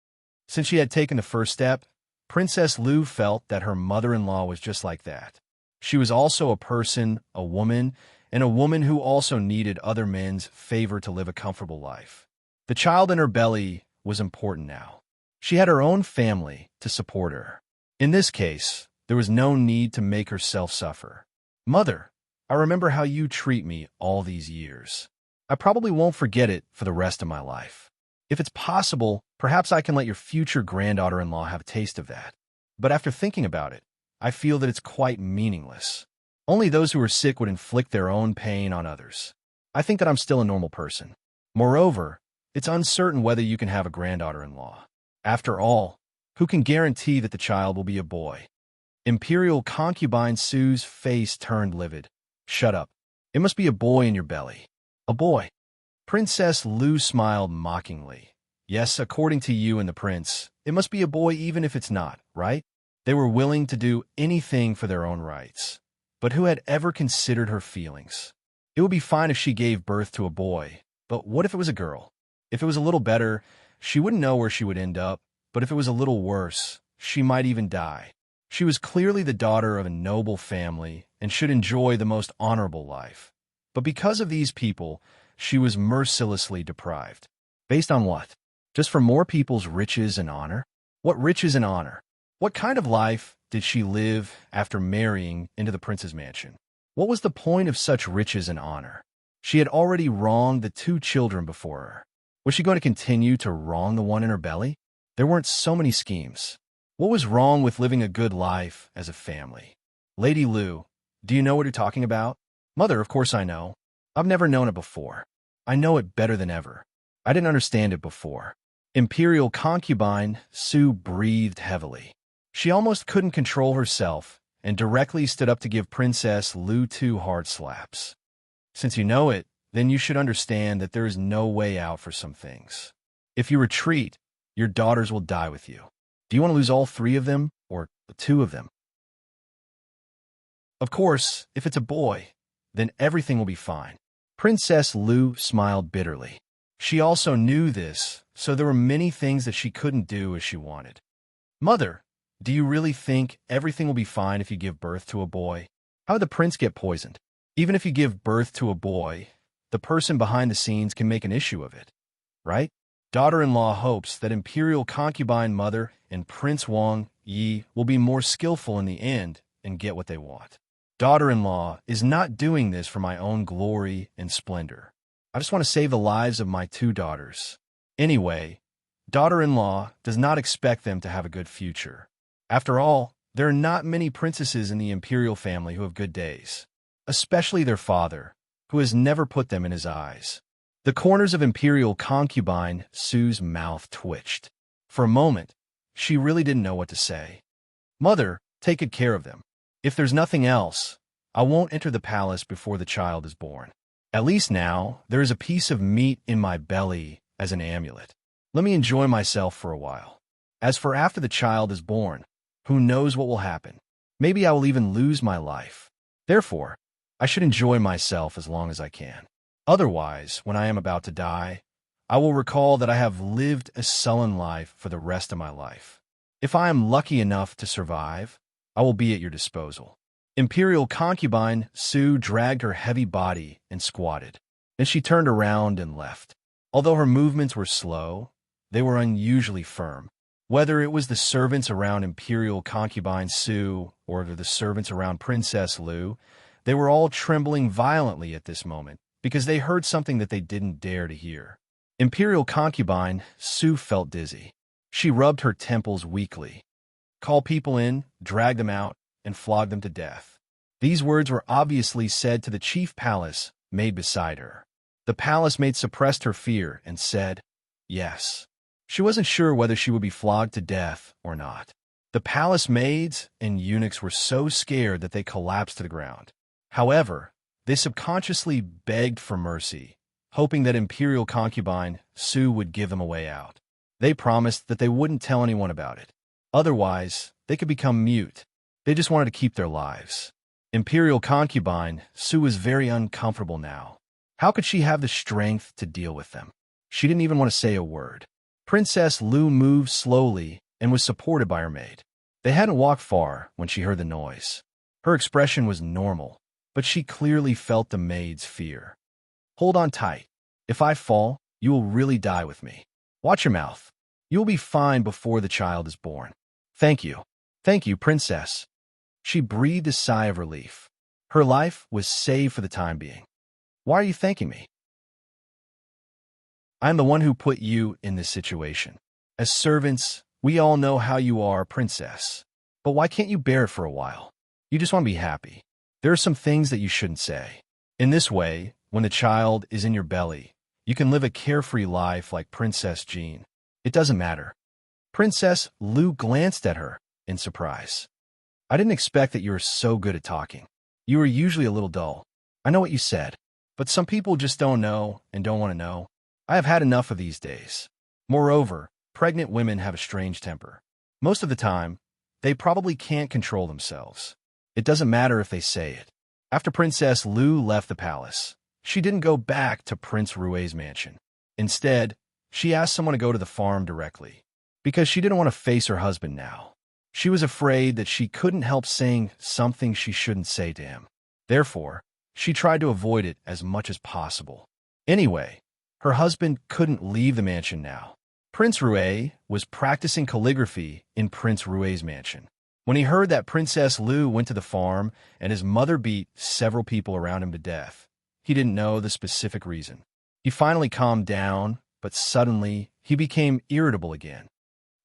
Since she had taken the first step, Princess Lu felt that her mother-in-law was just like that. She was also a person, a woman who also needed other men's favor to live a comfortable life. The child in her belly was important now. She had her own family to support her. In this case, there was no need to make herself suffer. "Mother, I remember how you treat me all these years. I probably won't forget it for the rest of my life. If it's possible, perhaps I can let your future granddaughter-in-law have a taste of that. But after thinking about it, I feel that it's quite meaningless. Only those who are sick would inflict their own pain on others. I think that I'm still a normal person. Moreover, it's uncertain whether you can have a granddaughter-in-law. After all, who can guarantee that the child will be a boy?" Imperial concubine Su's face turned livid. "Shut up. It must be a boy in your belly." "A boy?" Princess Lu smiled mockingly. "Yes, according to you and the prince, it must be a boy even if it's not, right?" They were willing to do anything for their own rights. But who had ever considered her feelings? It would be fine if she gave birth to a boy, but what if it was a girl? If it was a little better, she wouldn't know where she would end up, but if it was a little worse, she might even die. She was clearly the daughter of a noble family and should enjoy the most honorable life. But because of these people, she was mercilessly deprived. Based on what? Just for more people's riches and honor? What riches and honor? What kind of life did she live after marrying into the prince's mansion? What was the point of such riches and honor? She had already wronged the 2 children before her. Was she going to continue to wrong the one in her belly? There weren't so many schemes. What was wrong with living a good life as a family? "Lady Lu, do you know what you're talking about?" "Mother, of course I know. I've never known it before. I know it better than ever. I didn't understand it before." Imperial concubine Su breathed heavily. She almost couldn't control herself and directly stood up to give Princess Lu 2 hard slaps. "Since you know it, then you should understand that there is no way out for some things. If you retreat, your daughters will die with you. Do you want to lose all 3 of them, or the two of them. Of course, if it's a boy, then everything will be fine. Princess Lu smiled bitterly. She also knew this, so there were many things that she couldn't do as she wanted. Mother, do you really think everything will be fine if you give birth to a boy? How would the prince get poisoned? Even if you give birth to a boy, the person behind the scenes can make an issue of it, right? Daughter-in-law hopes that imperial concubine mother and Prince Wang Yi will be more skillful in the end and get what they want. Daughter-in-law is not doing this for my own glory and splendor. I just want to save the lives of my two daughters. Anyway, daughter-in-law does not expect them to have a good future. After all, there are not many princesses in the imperial family who have good days, especially their father, who has never put them in his eyes. The corners of imperial concubine Su's mouth twitched. For a moment, she really didn't know what to say. Mother, take good care of them. If there's nothing else, I won't enter the palace before the child is born. At least now, there is a piece of meat in my belly as an amulet. Let me enjoy myself for a while. As for after the child is born, who knows what will happen? Maybe I will even lose my life. Therefore, I should enjoy myself as long as I can. Otherwise, when I am about to die, I will recall that I have lived a sullen life for the rest of my life. If I am lucky enough to survive, I will be at your disposal. Imperial concubine Su dragged her heavy body and squatted. Then she turned around and left. Although her movements were slow, they were unusually firm. Whether it was the servants around Imperial concubine Su or the servants around Princess Lu, they were all trembling violently at this moment because they heard something that they didn't dare to hear. Imperial concubine Su felt dizzy. She rubbed her temples weakly. Call people in, drag them out, and flog them to death. These words were obviously said to the chief palace maid beside her. The palace maid suppressed her fear and said, yes. She wasn't sure whether she would be flogged to death or not. The palace maids and eunuchs were so scared that they collapsed to the ground. However, they subconsciously begged for mercy, hoping that imperial concubine Su would give them a way out. They promised that they wouldn't tell anyone about it. Otherwise, they could become mute. They just wanted to keep their lives. Imperial concubine Su was very uncomfortable now. How could she have the strength to deal with them? She didn't even want to say a word. Princess Lu moved slowly and was supported by her maid. They hadn't walked far when she heard the noise. Her expression was normal, but she clearly felt the maid's fear. Hold on tight. If I fall, you will really die with me. Watch your mouth. You will be fine before the child is born. Thank you. Thank you, princess. She breathed a sigh of relief. Her life was saved for the time being. Why are you thanking me? I am the one who put you in this situation. As servants, we all know how you are, princess. But why can't you bear it for a while? You just want to be happy. There are some things that you shouldn't say. In this way, when the child is in your belly, you can live a carefree life like Princess Jean. It doesn't matter. Princess Lu glanced at her in surprise. I didn't expect that you were so good at talking. You are usually a little dull. I know what you said, but some people just don't know and don't want to know. I have had enough of these days. Moreover, pregnant women have a strange temper. Most of the time, they probably can't control themselves. It doesn't matter if they say it. After Princess Lu left the palace, she didn't go back to Prince Rue's mansion. Instead, she asked someone to go to the farm directly, because she didn't want to face her husband now. She was afraid that she couldn't help saying something she shouldn't say to him. Therefore, she tried to avoid it as much as possible. Anyway, her husband couldn't leave the mansion now. Prince Rue was practicing calligraphy in Prince Rue's mansion. When he heard that Princess Lu went to the farm and his mother beat several people around him to death, he didn't know the specific reason. He finally calmed down, but suddenly he became irritable again.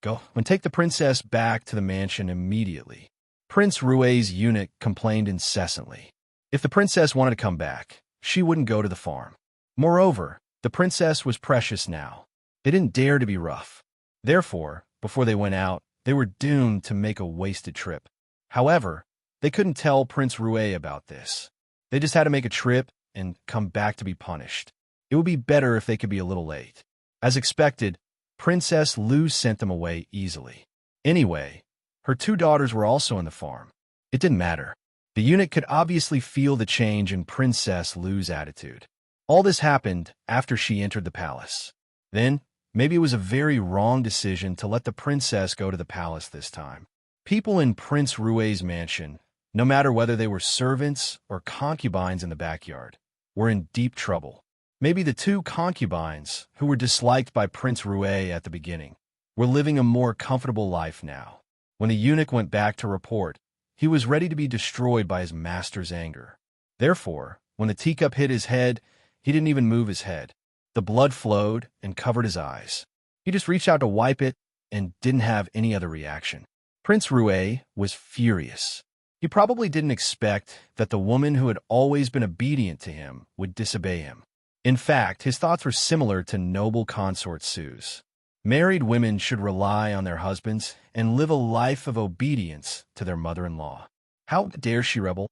Go and take the princess back to the mansion immediately. Prince Rue's eunuch complained incessantly. If the princess wanted to come back, she wouldn't go to the farm. Moreover, the princess was precious now. They didn't dare to be rough. Therefore, before they went out, they were doomed to make a wasted trip. However, they couldn't tell Prince Rue about this. They just had to make a trip and come back to be punished. It would be better if they could be a little late. As expected, Princess Lu sent them away easily. Anyway, Her 2 daughters were also in the farm. It didn't matter. The eunuch could obviously feel the change in Princess Lu's attitude. All this happened after she entered the palace. Then, maybe it was a very wrong decision to let the princess go to the palace this time. People in Prince Rue's mansion, no matter whether they were servants or concubines in the backyard, were in deep trouble. Maybe the 2 concubines, who were disliked by Prince Rue at the beginning, were living a more comfortable life now. When the eunuch went back to report, he was ready to be destroyed by his master's anger. Therefore, when the teacup hit his head, he didn't even move his head. The blood flowed and covered his eyes. He just reached out to wipe it and didn't have any other reaction. Prince Rue was furious. He probably didn't expect that the woman who had always been obedient to him would disobey him. In fact, his thoughts were similar to noble consort Sue's. Married women should rely on their husbands and live a life of obedience to their mother-in-law. How dare she rebel?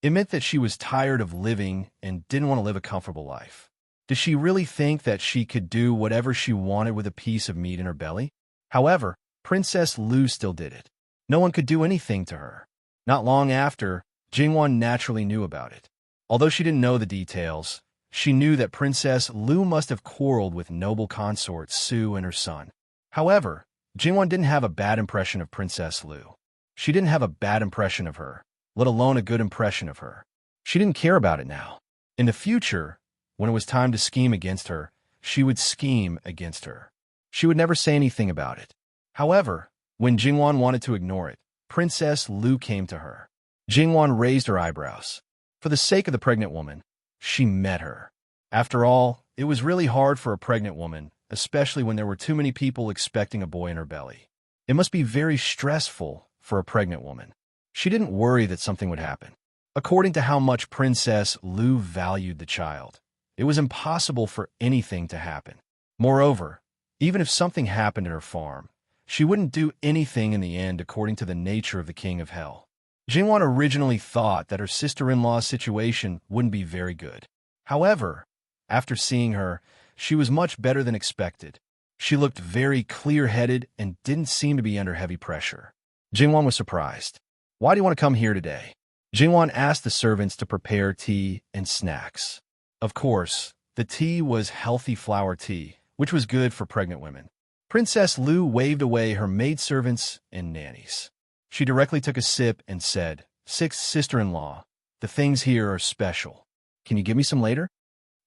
It meant that she was tired of living and didn't want to live a comfortable life. Did she really think that she could do whatever she wanted with a piece of meat in her belly? However, Princess Lu still did it. No one could do anything to her. Not long after, Jingwan naturally knew about it. Although she didn't know the details, she knew that Princess Lu must have quarreled with noble consort Su and her son. However, Jingwan didn't have a bad impression of Princess Lu. She didn't have a bad impression of her, let alone a good impression of her. She didn't care about it now. In the future, when it was time to scheme against her, she would scheme against her. She would never say anything about it. However, when Jingwan wanted to ignore it, Princess Lu came to her. Jingwan raised her eyebrows. For the sake of the pregnant woman, she met her. After all, it was really hard for a pregnant woman, especially when there were too many people expecting a boy in her belly. It must be very stressful for a pregnant woman. She didn't worry that something would happen. According to how much Princess Lu valued the child, it was impossible for anything to happen. Moreover, even if something happened in her farm, she wouldn't do anything in the end according to the nature of the King of Hell. Jingwan originally thought that her sister-in-law's situation wouldn't be very good. However, after seeing her, she was much better than expected. She looked very clear-headed and didn't seem to be under heavy pressure. Jingwan was surprised. "Why do you want to come here today?" Jingwan asked the servants to prepare tea and snacks. Of course, the tea was healthy flower tea, which was good for pregnant women. Princess Lu waved away her maidservants and nannies. She directly took a sip and said, "Sixth sister-in-law, the things here are special. Can you give me some later?"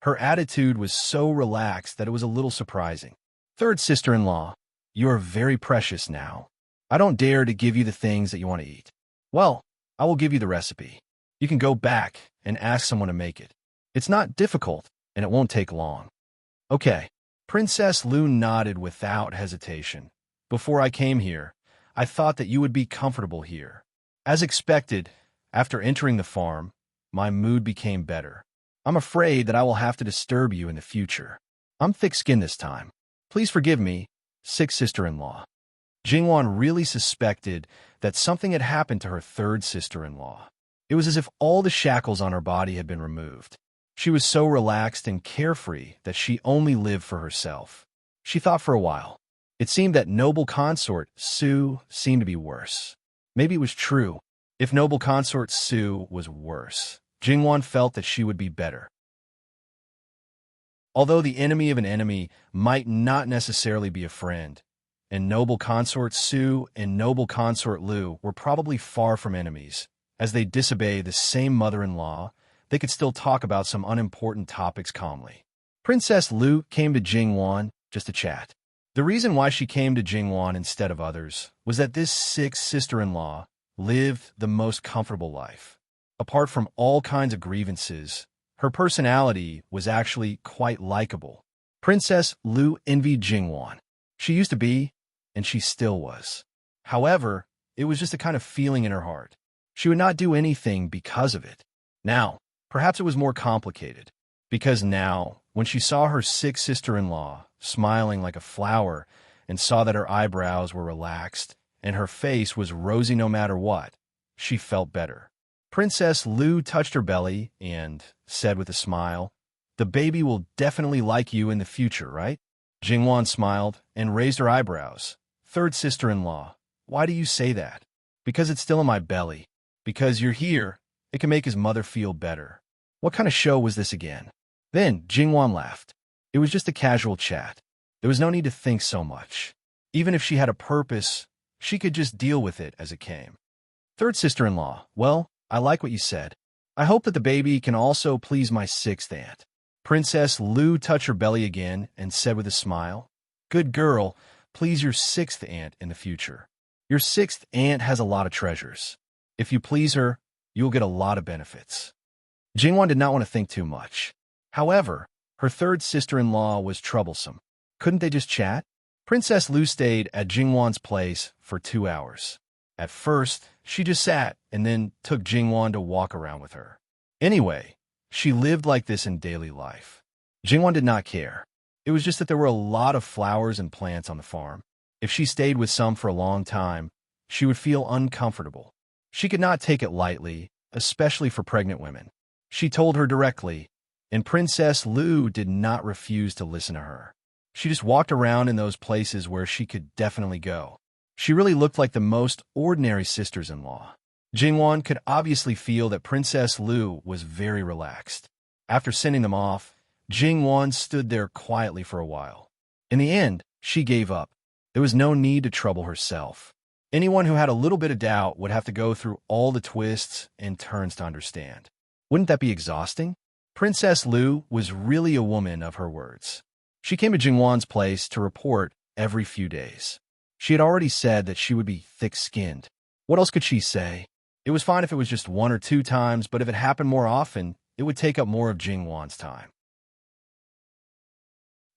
Her attitude was so relaxed that it was a little surprising. "Third sister-in-law, you are very precious now. I don't dare to give you the things that you want to eat. Well, I will give you the recipe. You can go back and ask someone to make it. It's not difficult, and it won't take long." "Okay." Princess Lu nodded without hesitation. "Before I came here, I thought that you would be comfortable here." As expected, after entering the farm, my mood became better. "I'm afraid that I will have to disturb you in the future. I'm thick-skinned this time. Please forgive me, sixth sister-in-law." Jingwan really suspected that something had happened to her third sister-in-law. It was as if all the shackles on her body had been removed. She was so relaxed and carefree that she only lived for herself. She thought for a while. It seemed that noble consort Su seemed to be worse. Maybe it was true. If noble consort Su was worse, Jingwan felt that she would be better. Although the enemy of an enemy might not necessarily be a friend, and noble consort Su and noble consort Lu were probably far from enemies, as they disobey the same mother-in-law, they could still talk about some unimportant topics calmly. Princess Lu came to Jingwan just to chat. The reason why she came to Jingwan instead of others was that this sixth sister-in-law lived the most comfortable life. Apart from all kinds of grievances, her personality was actually quite likable. Princess Lu envied Jingwan. She used to be, and she still was. However, it was just a kind of feeling in her heart. She would not do anything because of it. Now, perhaps it was more complicated, because now, when she saw her sixth sister-in-law smiling like a flower and saw that her eyebrows were relaxed and her face was rosy no matter what, she felt better. Princess Lu touched her belly and said with a smile, "The baby will definitely like you in the future, right?" Jingwan smiled and raised her eyebrows, Third sister-in-law, why do you say that? Because it's still in my belly. Because you're here, it can make his mother feel better. What kind of show was this again? Then Jingwan laughed. It was just a casual chat. There was no need to think so much. Even if she had a purpose, she could just deal with it as it came. Third sister-in-law, well, I like what you said. I hope that the baby can also please my sixth aunt. Princess Lu touched her belly again and said with a smile, Good girl, please your sixth aunt in the future. Your sixth aunt has a lot of treasures. If you please her, you'll get a lot of benefits. Jingwan did not want to think too much. However, her third sister-in-law was troublesome. Couldn't they just chat? Princess Lu stayed at Jingwan's place for 2 hours. At first, she just sat and then took Jingwan to walk around with her. Anyway, she lived like this in daily life. Jingwan did not care. It was just that there were a lot of flowers and plants on the farm. If she stayed with some for a long time, she would feel uncomfortable. She could not take it lightly, especially for pregnant women. She told her directly, and Princess Lu did not refuse to listen to her. She just walked around in those places where she could definitely go. She really looked like the most ordinary sisters-in-law. Jingwan could obviously feel that Princess Lu was very relaxed. After sending them off, Jingwan stood there quietly for a while. In the end, she gave up. There was no need to trouble herself. Anyone who had a little bit of doubt would have to go through all the twists and turns to understand. Wouldn't that be exhausting? Princess Lu was really a woman of her words. She came to Jingwan's place to report every few days. She had already said that she would be thick-skinned. What else could she say? It was fine if it was just 1 or 2 times, but if it happened more often, it would take up more of Jingwan's time.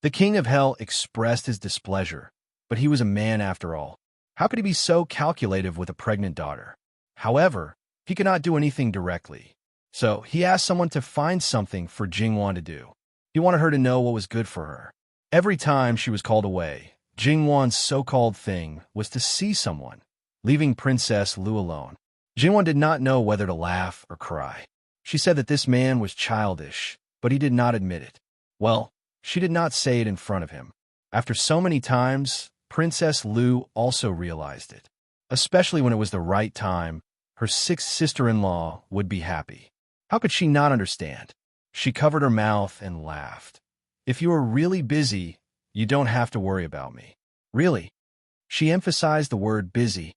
The King of Hell expressed his displeasure, but he was a man after all. How could he be so calculative with a pregnant daughter? However, he could not do anything directly. So he asked someone to find something for Jingwan to do. He wanted her to know what was good for her. Every time she was called away, Jingwan's so-called thing was to see someone, leaving Princess Lu alone. Jingwan did not know whether to laugh or cry. She said that this man was childish, but he did not admit it. Well, she did not say it in front of him. After so many times, Princess Lu also realized it. Especially when it was the right time, her sixth sister-in-law would be happy. How could she not understand? She covered her mouth and laughed. If you are really busy, you don't have to worry about me. Really? She emphasized the word busy.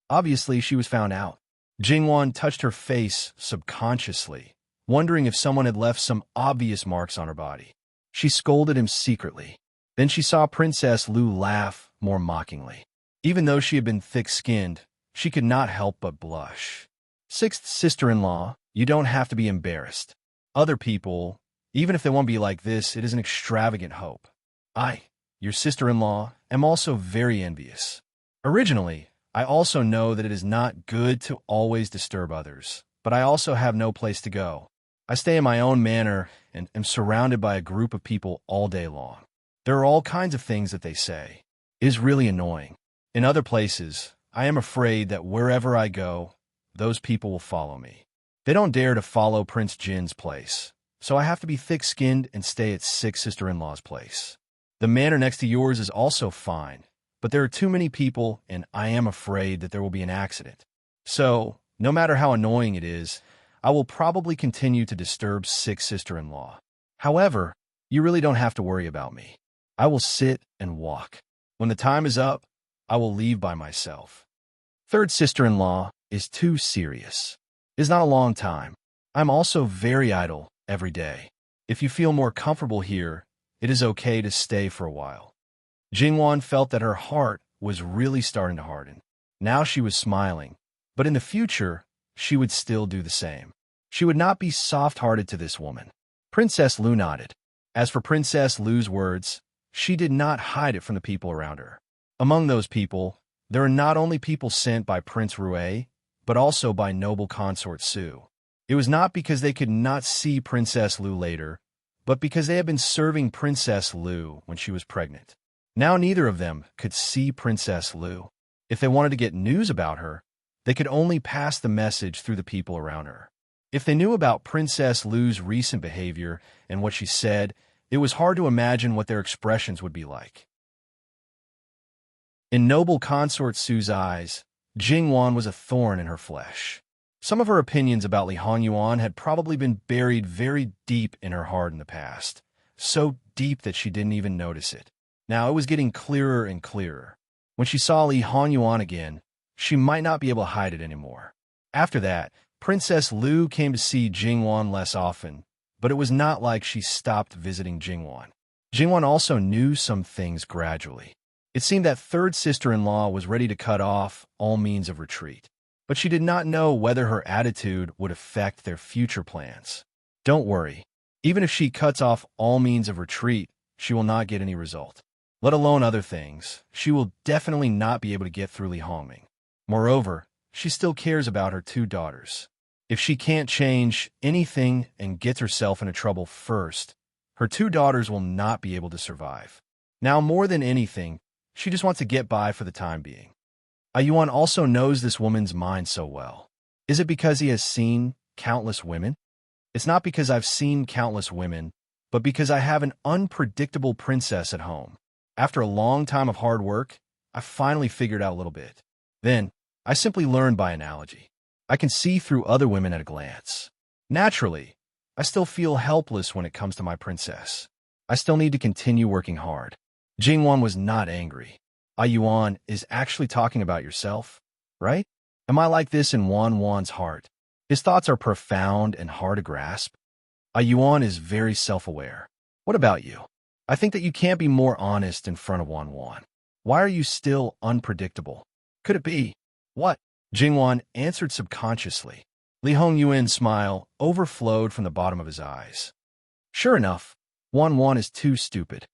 Obviously, she was found out. Jingwan touched her face subconsciously, wondering if someone had left some obvious marks on her body. She scolded him secretly. Then she saw Princess Lu laugh more mockingly. Even though she had been thick-skinned, she could not help but blush. Sixth sister-in-law, you don't have to be embarrassed. Other people, even if they won't be like this, it is an extravagant hope. I, your sister-in-law, am also very envious. Originally, I also know that it is not good to always disturb others, but I also have no place to go. I stay in my own manor and am surrounded by a group of people all day long. There are all kinds of things that they say. It is really annoying. In other places, I am afraid that wherever I go, those people will follow me. They don't dare to follow Prince Jin's place, so I have to be thick-skinned and stay at six sister-in-law's place. The manor next to yours is also fine, but there are too many people and I am afraid that there will be an accident. So, no matter how annoying it is, I will probably continue to disturb six sister-in-law. However, you really don't have to worry about me. I will sit and walk. When the time is up, I will leave by myself. Third sister-in-law is too serious. It is not a long time. I'm also very idle every day. If you feel more comfortable here, it is okay to stay for a while. Jingwan felt that her heart was really starting to harden. Now she was smiling, but in the future, she would still do the same. She would not be soft-hearted to this woman. Princess Lu nodded. As for Princess Lu's words, she did not hide it from the people around her. Among those people, there are not only people sent by Prince Rue, but also by noble consort Su. It was not because they could not see Princess Lu later, but because they had been serving Princess Lu when she was pregnant. Now neither of them could see Princess Lu. If they wanted to get news about her, they could only pass the message through the people around her. If they knew about Princess Lu's recent behavior and what she said, it was hard to imagine what their expressions would be like. In noble consort Su's eyes, Jingwan was a thorn in her flesh. Some of her opinions about Li Hongyuan had probably been buried very deep in her heart in the past, so deep that she didn't even notice it. Now it was getting clearer and clearer. When she saw Li Hongyuan again, she might not be able to hide it anymore. After that, Princess Lu came to see Jingwan less often, but it was not like she stopped visiting Jingwan. Jingwan also knew some things gradually. It seemed that third sister-in-law was ready to cut off all means of retreat, but she did not know whether her attitude would affect their future plans. Don't worry. Even if she cuts off all means of retreat, she will not get any result. Let alone other things, she will definitely not be able to get through Li Hongming. Moreover, she still cares about her two daughters. If she can't change anything and gets herself into trouble first, her two daughters will not be able to survive. Now, more than anything, she just wants to get by for the time being. Yuan also knows this woman's mind so well. Is it because he has seen countless women? It's not because I've seen countless women, but because I have an unpredictable princess at home. After a long time of hard work, I finally figured out a little bit. Then, I simply learned by analogy. I can see through other women at a glance. Naturally, I still feel helpless when it comes to my princess. I still need to continue working hard. Jingwan was not angry. Yuan is actually talking about yourself, right? Am I like this in Wan's heart? His thoughts are profound and hard to grasp. Yuan is very self-aware. What about you? I think that you can't be more honest in front of Wan. Why are you still unpredictable? Could it be? What? Jingwan answered subconsciously. Li Hongyuan's smile overflowed from the bottom of his eyes. Sure enough, Wan is too stupid.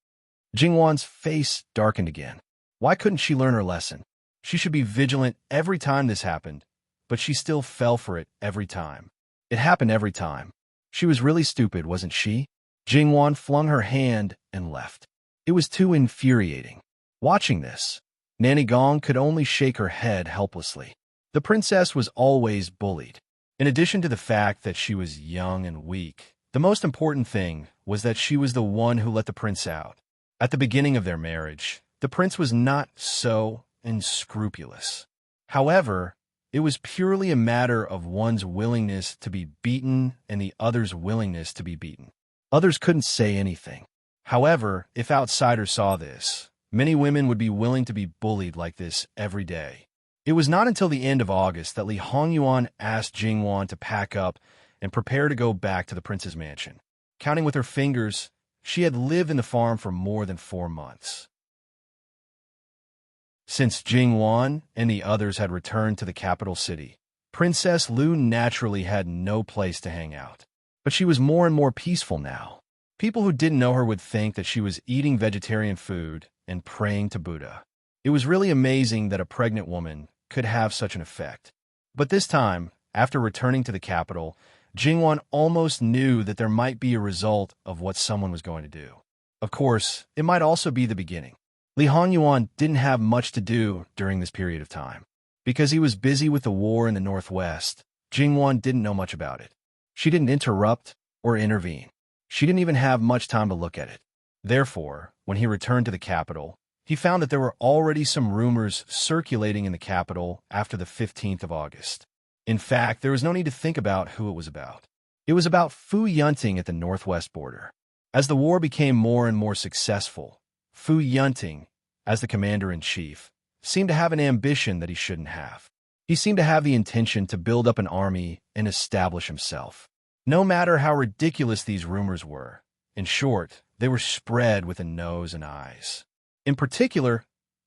Jingwan's face darkened again. Why couldn't she learn her lesson? She should be vigilant every time this happened, but she still fell for it every time. It happened every time. She was really stupid, wasn't she? Jingwan flung her hand and left. It was too infuriating. Watching this, Nanny Gong could only shake her head helplessly. The princess was always bullied. In addition to the fact that she was young and weak, the most important thing was that she was the one who let the prince out. At the beginning of their marriage, the prince was not so unscrupulous. However, it was purely a matter of one's willingness to be beaten and the other's willingness to be beaten. Others couldn't say anything. However, if outsiders saw this, many women would be willing to be bullied like this every day. It was not until the end of August that Li Hongyuan asked Jingwan to pack up and prepare to go back to the prince's mansion. Counting with her fingers, she had lived in the farm for more than 4 months. Since Jingwan and the others had returned to the capital city, Princess Lu naturally had no place to hang out. But she was more and more peaceful now. People who didn't know her would think that she was eating vegetarian food and praying to Buddha. It was really amazing that a pregnant woman could have such an effect. But this time, after returning to the capital, Jingwan almost knew that there might be a result of what someone was going to do. Of course, it might also be the beginning. Li Hongyuan didn't have much to do during this period of time. Because he was busy with the war in the northwest, Jingwan didn't know much about it. She didn't interrupt or intervene. She didn't even have much time to look at it. Therefore, when he returned to the capital, he found that there were already some rumors circulating in the capital after the 15th of August. In fact, there was no need to think about who it was about. It was about Fu Yunting at the northwest border. As the war became more and more successful, Fu Yunting, as the commander-in-chief, seemed to have an ambition that he shouldn't have. He seemed to have the intention to build up an army and establish himself. No matter how ridiculous these rumors were, in short, they were spread with a nose and eyes. In particular,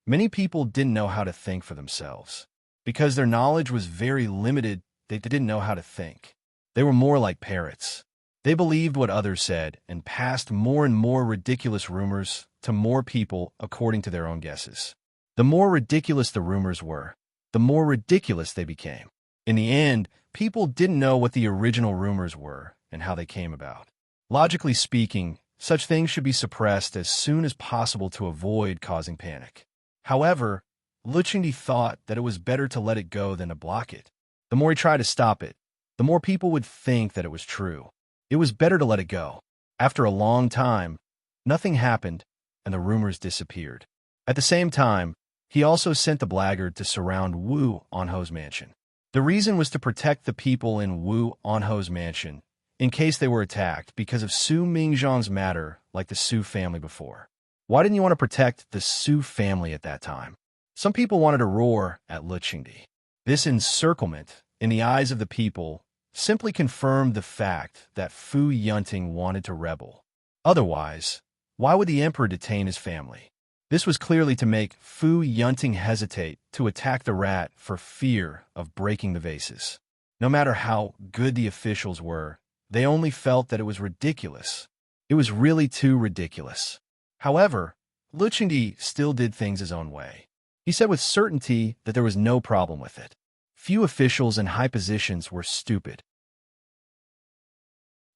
many people didn't know how to think for themselves. Because their knowledge was very limited, they didn't know how to think. They were more like parrots. They believed what others said and passed more and more ridiculous rumors to more people according to their own guesses. The more ridiculous the rumors were, the more ridiculous they became. In the end, people didn't know what the original rumors were and how they came about. Logically speaking, such things should be suppressed as soon as possible to avoid causing panic. However, Lu Qingdi thought that it was better to let it go than to block it. The more he tried to stop it, the more people would think that it was true. It was better to let it go. After a long time, nothing happened and the rumors disappeared. At the same time, he also sent the blackguard to surround Wu Anho's mansion. The reason was to protect the people in Wu Anho's mansion in case they were attacked because of Su Mingzhang's matter like the Su family before. Why didn't you want to protect the Su family at that time? Some people wanted to roar at Lu Qingdi. This encirclement, in the eyes of the people, simply confirmed the fact that Fu Yunting wanted to rebel. Otherwise, why would the emperor detain his family? This was clearly to make Fu Yunting hesitate to attack the rat for fear of breaking the vases. No matter how good the officials were, they only felt that it was ridiculous. It was really too ridiculous. However, Lu Qingdi still did things his own way. He said with certainty that there was no problem with it. Few officials in high positions were stupid.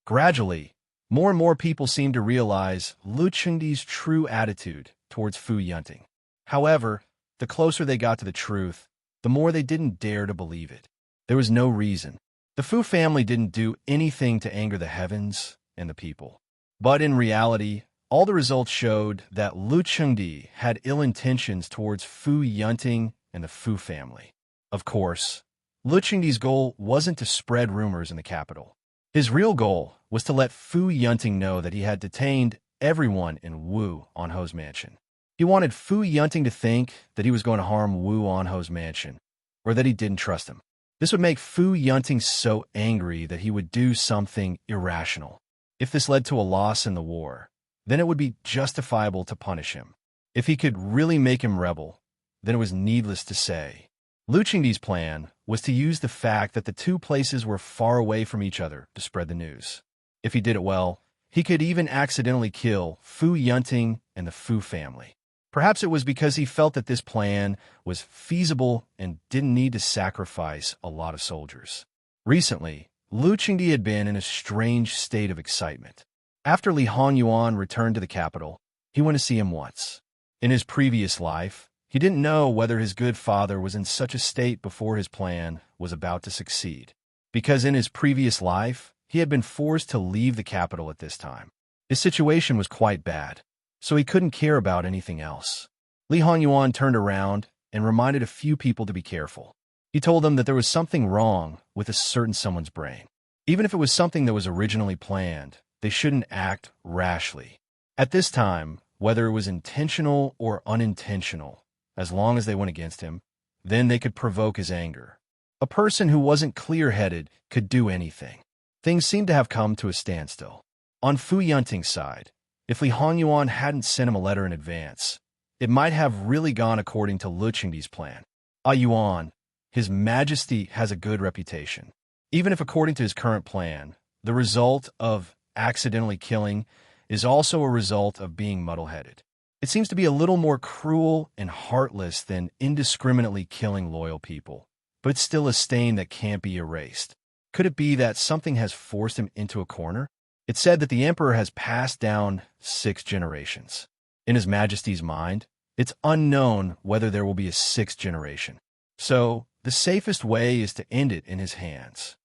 Gradually, more and more people seemed to realize Lu Qingdi's true attitude towards Fu Yunting. However, the closer they got to the truth, the more they didn't dare to believe it. There was no reason. The Fu family didn't do anything to anger the heavens and the people. But in reality, all the results showed that Lu Qingdi had ill intentions towards Fu Yunting and the Fu family. Of course, Lu Qingdi's goal wasn't to spread rumors in the capital. His real goal was to let Fu Yunting know that he had detained everyone in Wu Anho's mansion. He wanted Fu Yunting to think that he was going to harm Wu Anho's mansion, or that he didn't trust him. This would make Fu Yunting so angry that he would do something irrational. If this led to a loss in the war, then it would be justifiable to punish him. If he could really make him rebel, then it was needless to say. Lu Qingdi's plan was to use the fact that the two places were far away from each other to spread the news. If he did it well, he could even accidentally kill Fu Yunting and the Fu family. Perhaps it was because he felt that this plan was feasible and didn't need to sacrifice a lot of soldiers. Recently, Lu Qingdi had been in a strange state of excitement. After Li Hongyuan returned to the capital, he went to see him once. In his previous life, he didn't know whether his good father was in such a state before his plan was about to succeed. Because in his previous life, he had been forced to leave the capital at this time. His situation was quite bad, so he couldn't care about anything else. Li Hongyuan turned around and reminded a few people to be careful. He told them that there was something wrong with a certain someone's brain. Even if it was something that was originally planned, they shouldn't act rashly. At this time, whether it was intentional or unintentional, as long as they went against him, then they could provoke his anger. A person who wasn't clear-headed could do anything. Things seemed to have come to a standstill. On Fu Yunting's side, if Li Hongyuan hadn't sent him a letter in advance, it might have really gone according to Lu Qingdi's plan. Yuan, His Majesty has a good reputation. Even if according to his current plan, the result of accidentally killing is also a result of being muddle-headed. It seems to be a little more cruel and heartless than indiscriminately killing loyal people, but it's still a stain that can't be erased. Could it be that something has forced him into a corner? It's said that the emperor has passed down 6 generations. In His Majesty's mind, it's unknown whether there will be a 6th generation. So, the safest way is to end it in his hands.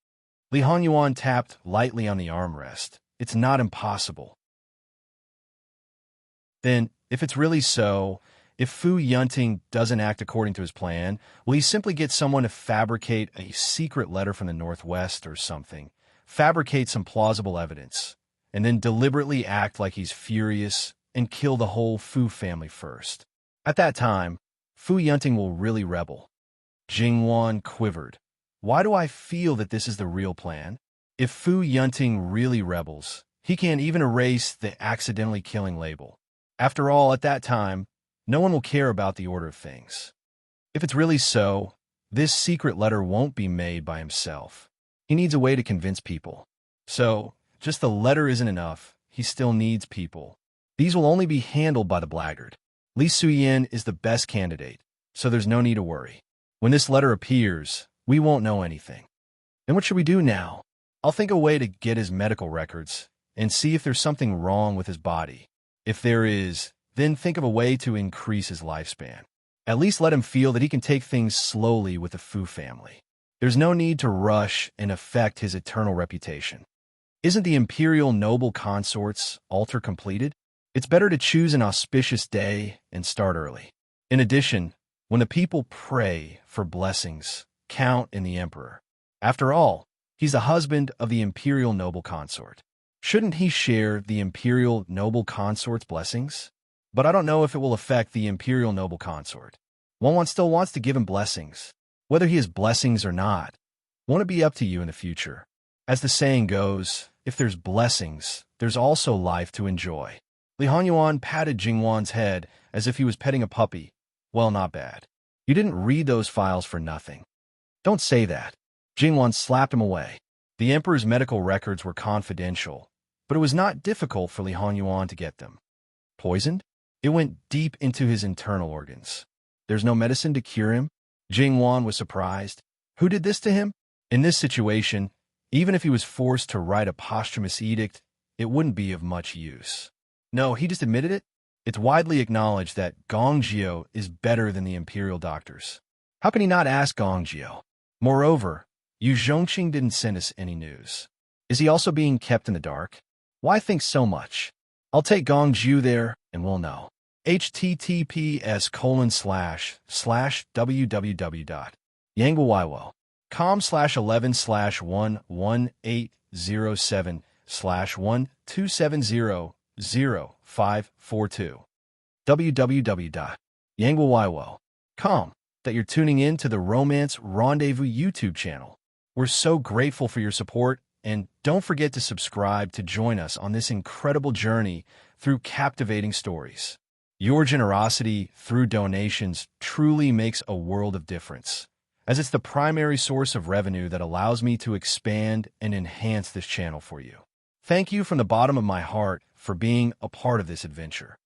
Li Hongyuan tapped lightly on the armrest. It's not impossible. Then, if it's really so, if Fu Yunting doesn't act according to his plan, will he simply get someone to fabricate a secret letter from the Northwest or something, fabricate some plausible evidence, and then deliberately act like he's furious and kill the whole Fu family first? At that time, Fu Yunting will really rebel. Jingwan quivered. Why do I feel that this is the real plan? If Fu Yunting really rebels, he can't even erase the accidentally killing label. After all, at that time, no one will care about the order of things. If it's really so, this secret letter won't be made by himself. He needs a way to convince people. So, just the letter isn't enough. He still needs people. These will only be handled by the blackguard. Li Suyin is the best candidate, so there's no need to worry. When this letter appears, we won't know anything. Then what should we do now? I'll think a way to get his medical records and see if there's something wrong with his body. If there is, then think of a way to increase his lifespan. At least let him feel that he can take things slowly with the Fu family. There's no need to rush and affect his eternal reputation. Isn't the imperial noble consort's altar completed? It's better to choose an auspicious day and start early. In addition, When the people pray for blessings, count in the emperor. After all, he's the husband of the imperial noble consort. Shouldn't he share the imperial noble consort's blessings? But I don't know if it will affect the imperial noble consort. Wang still wants to give him blessings. Whether he has blessings or not, won't it be up to you in the future? As the saying goes, if there's blessings, there's also life to enjoy. Li Honyuan patted Jingwan's head as if he was petting a puppy. Well, not bad. You didn't read those files for nothing. Don't say that. Jingwan slapped him away. The emperor's medical records were confidential, but it was not difficult for Li Honyuan to get them. Poisoned? It went deep into his internal organs. There's no medicine to cure him? Jingwan was surprised. Who did this to him? In this situation, even if he was forced to write a posthumous edict, it wouldn't be of much use. No, he just admitted it. It's widely acknowledged that Gongjiu is better than the imperial doctors. How can he not ask Gongjiu? Moreover, Yu Zhongqing didn't send us any news. Is he also being kept in the dark? Why think so much? I'll take Gongjiu there, and we'll know. https://www.yangguaiwo.com/11/18007/12700542 www.yangguaiwo.com that you're tuning in to the Romance Rendezvous YouTube channel. We're so grateful for your support, and don't forget to subscribe to join us on this incredible journey through captivating stories. Your generosity through donations truly makes a world of difference, as it's the primary source of revenue that allows me to expand and enhance this channel for you. Thank you from the bottom of my heart for being a part of this adventure.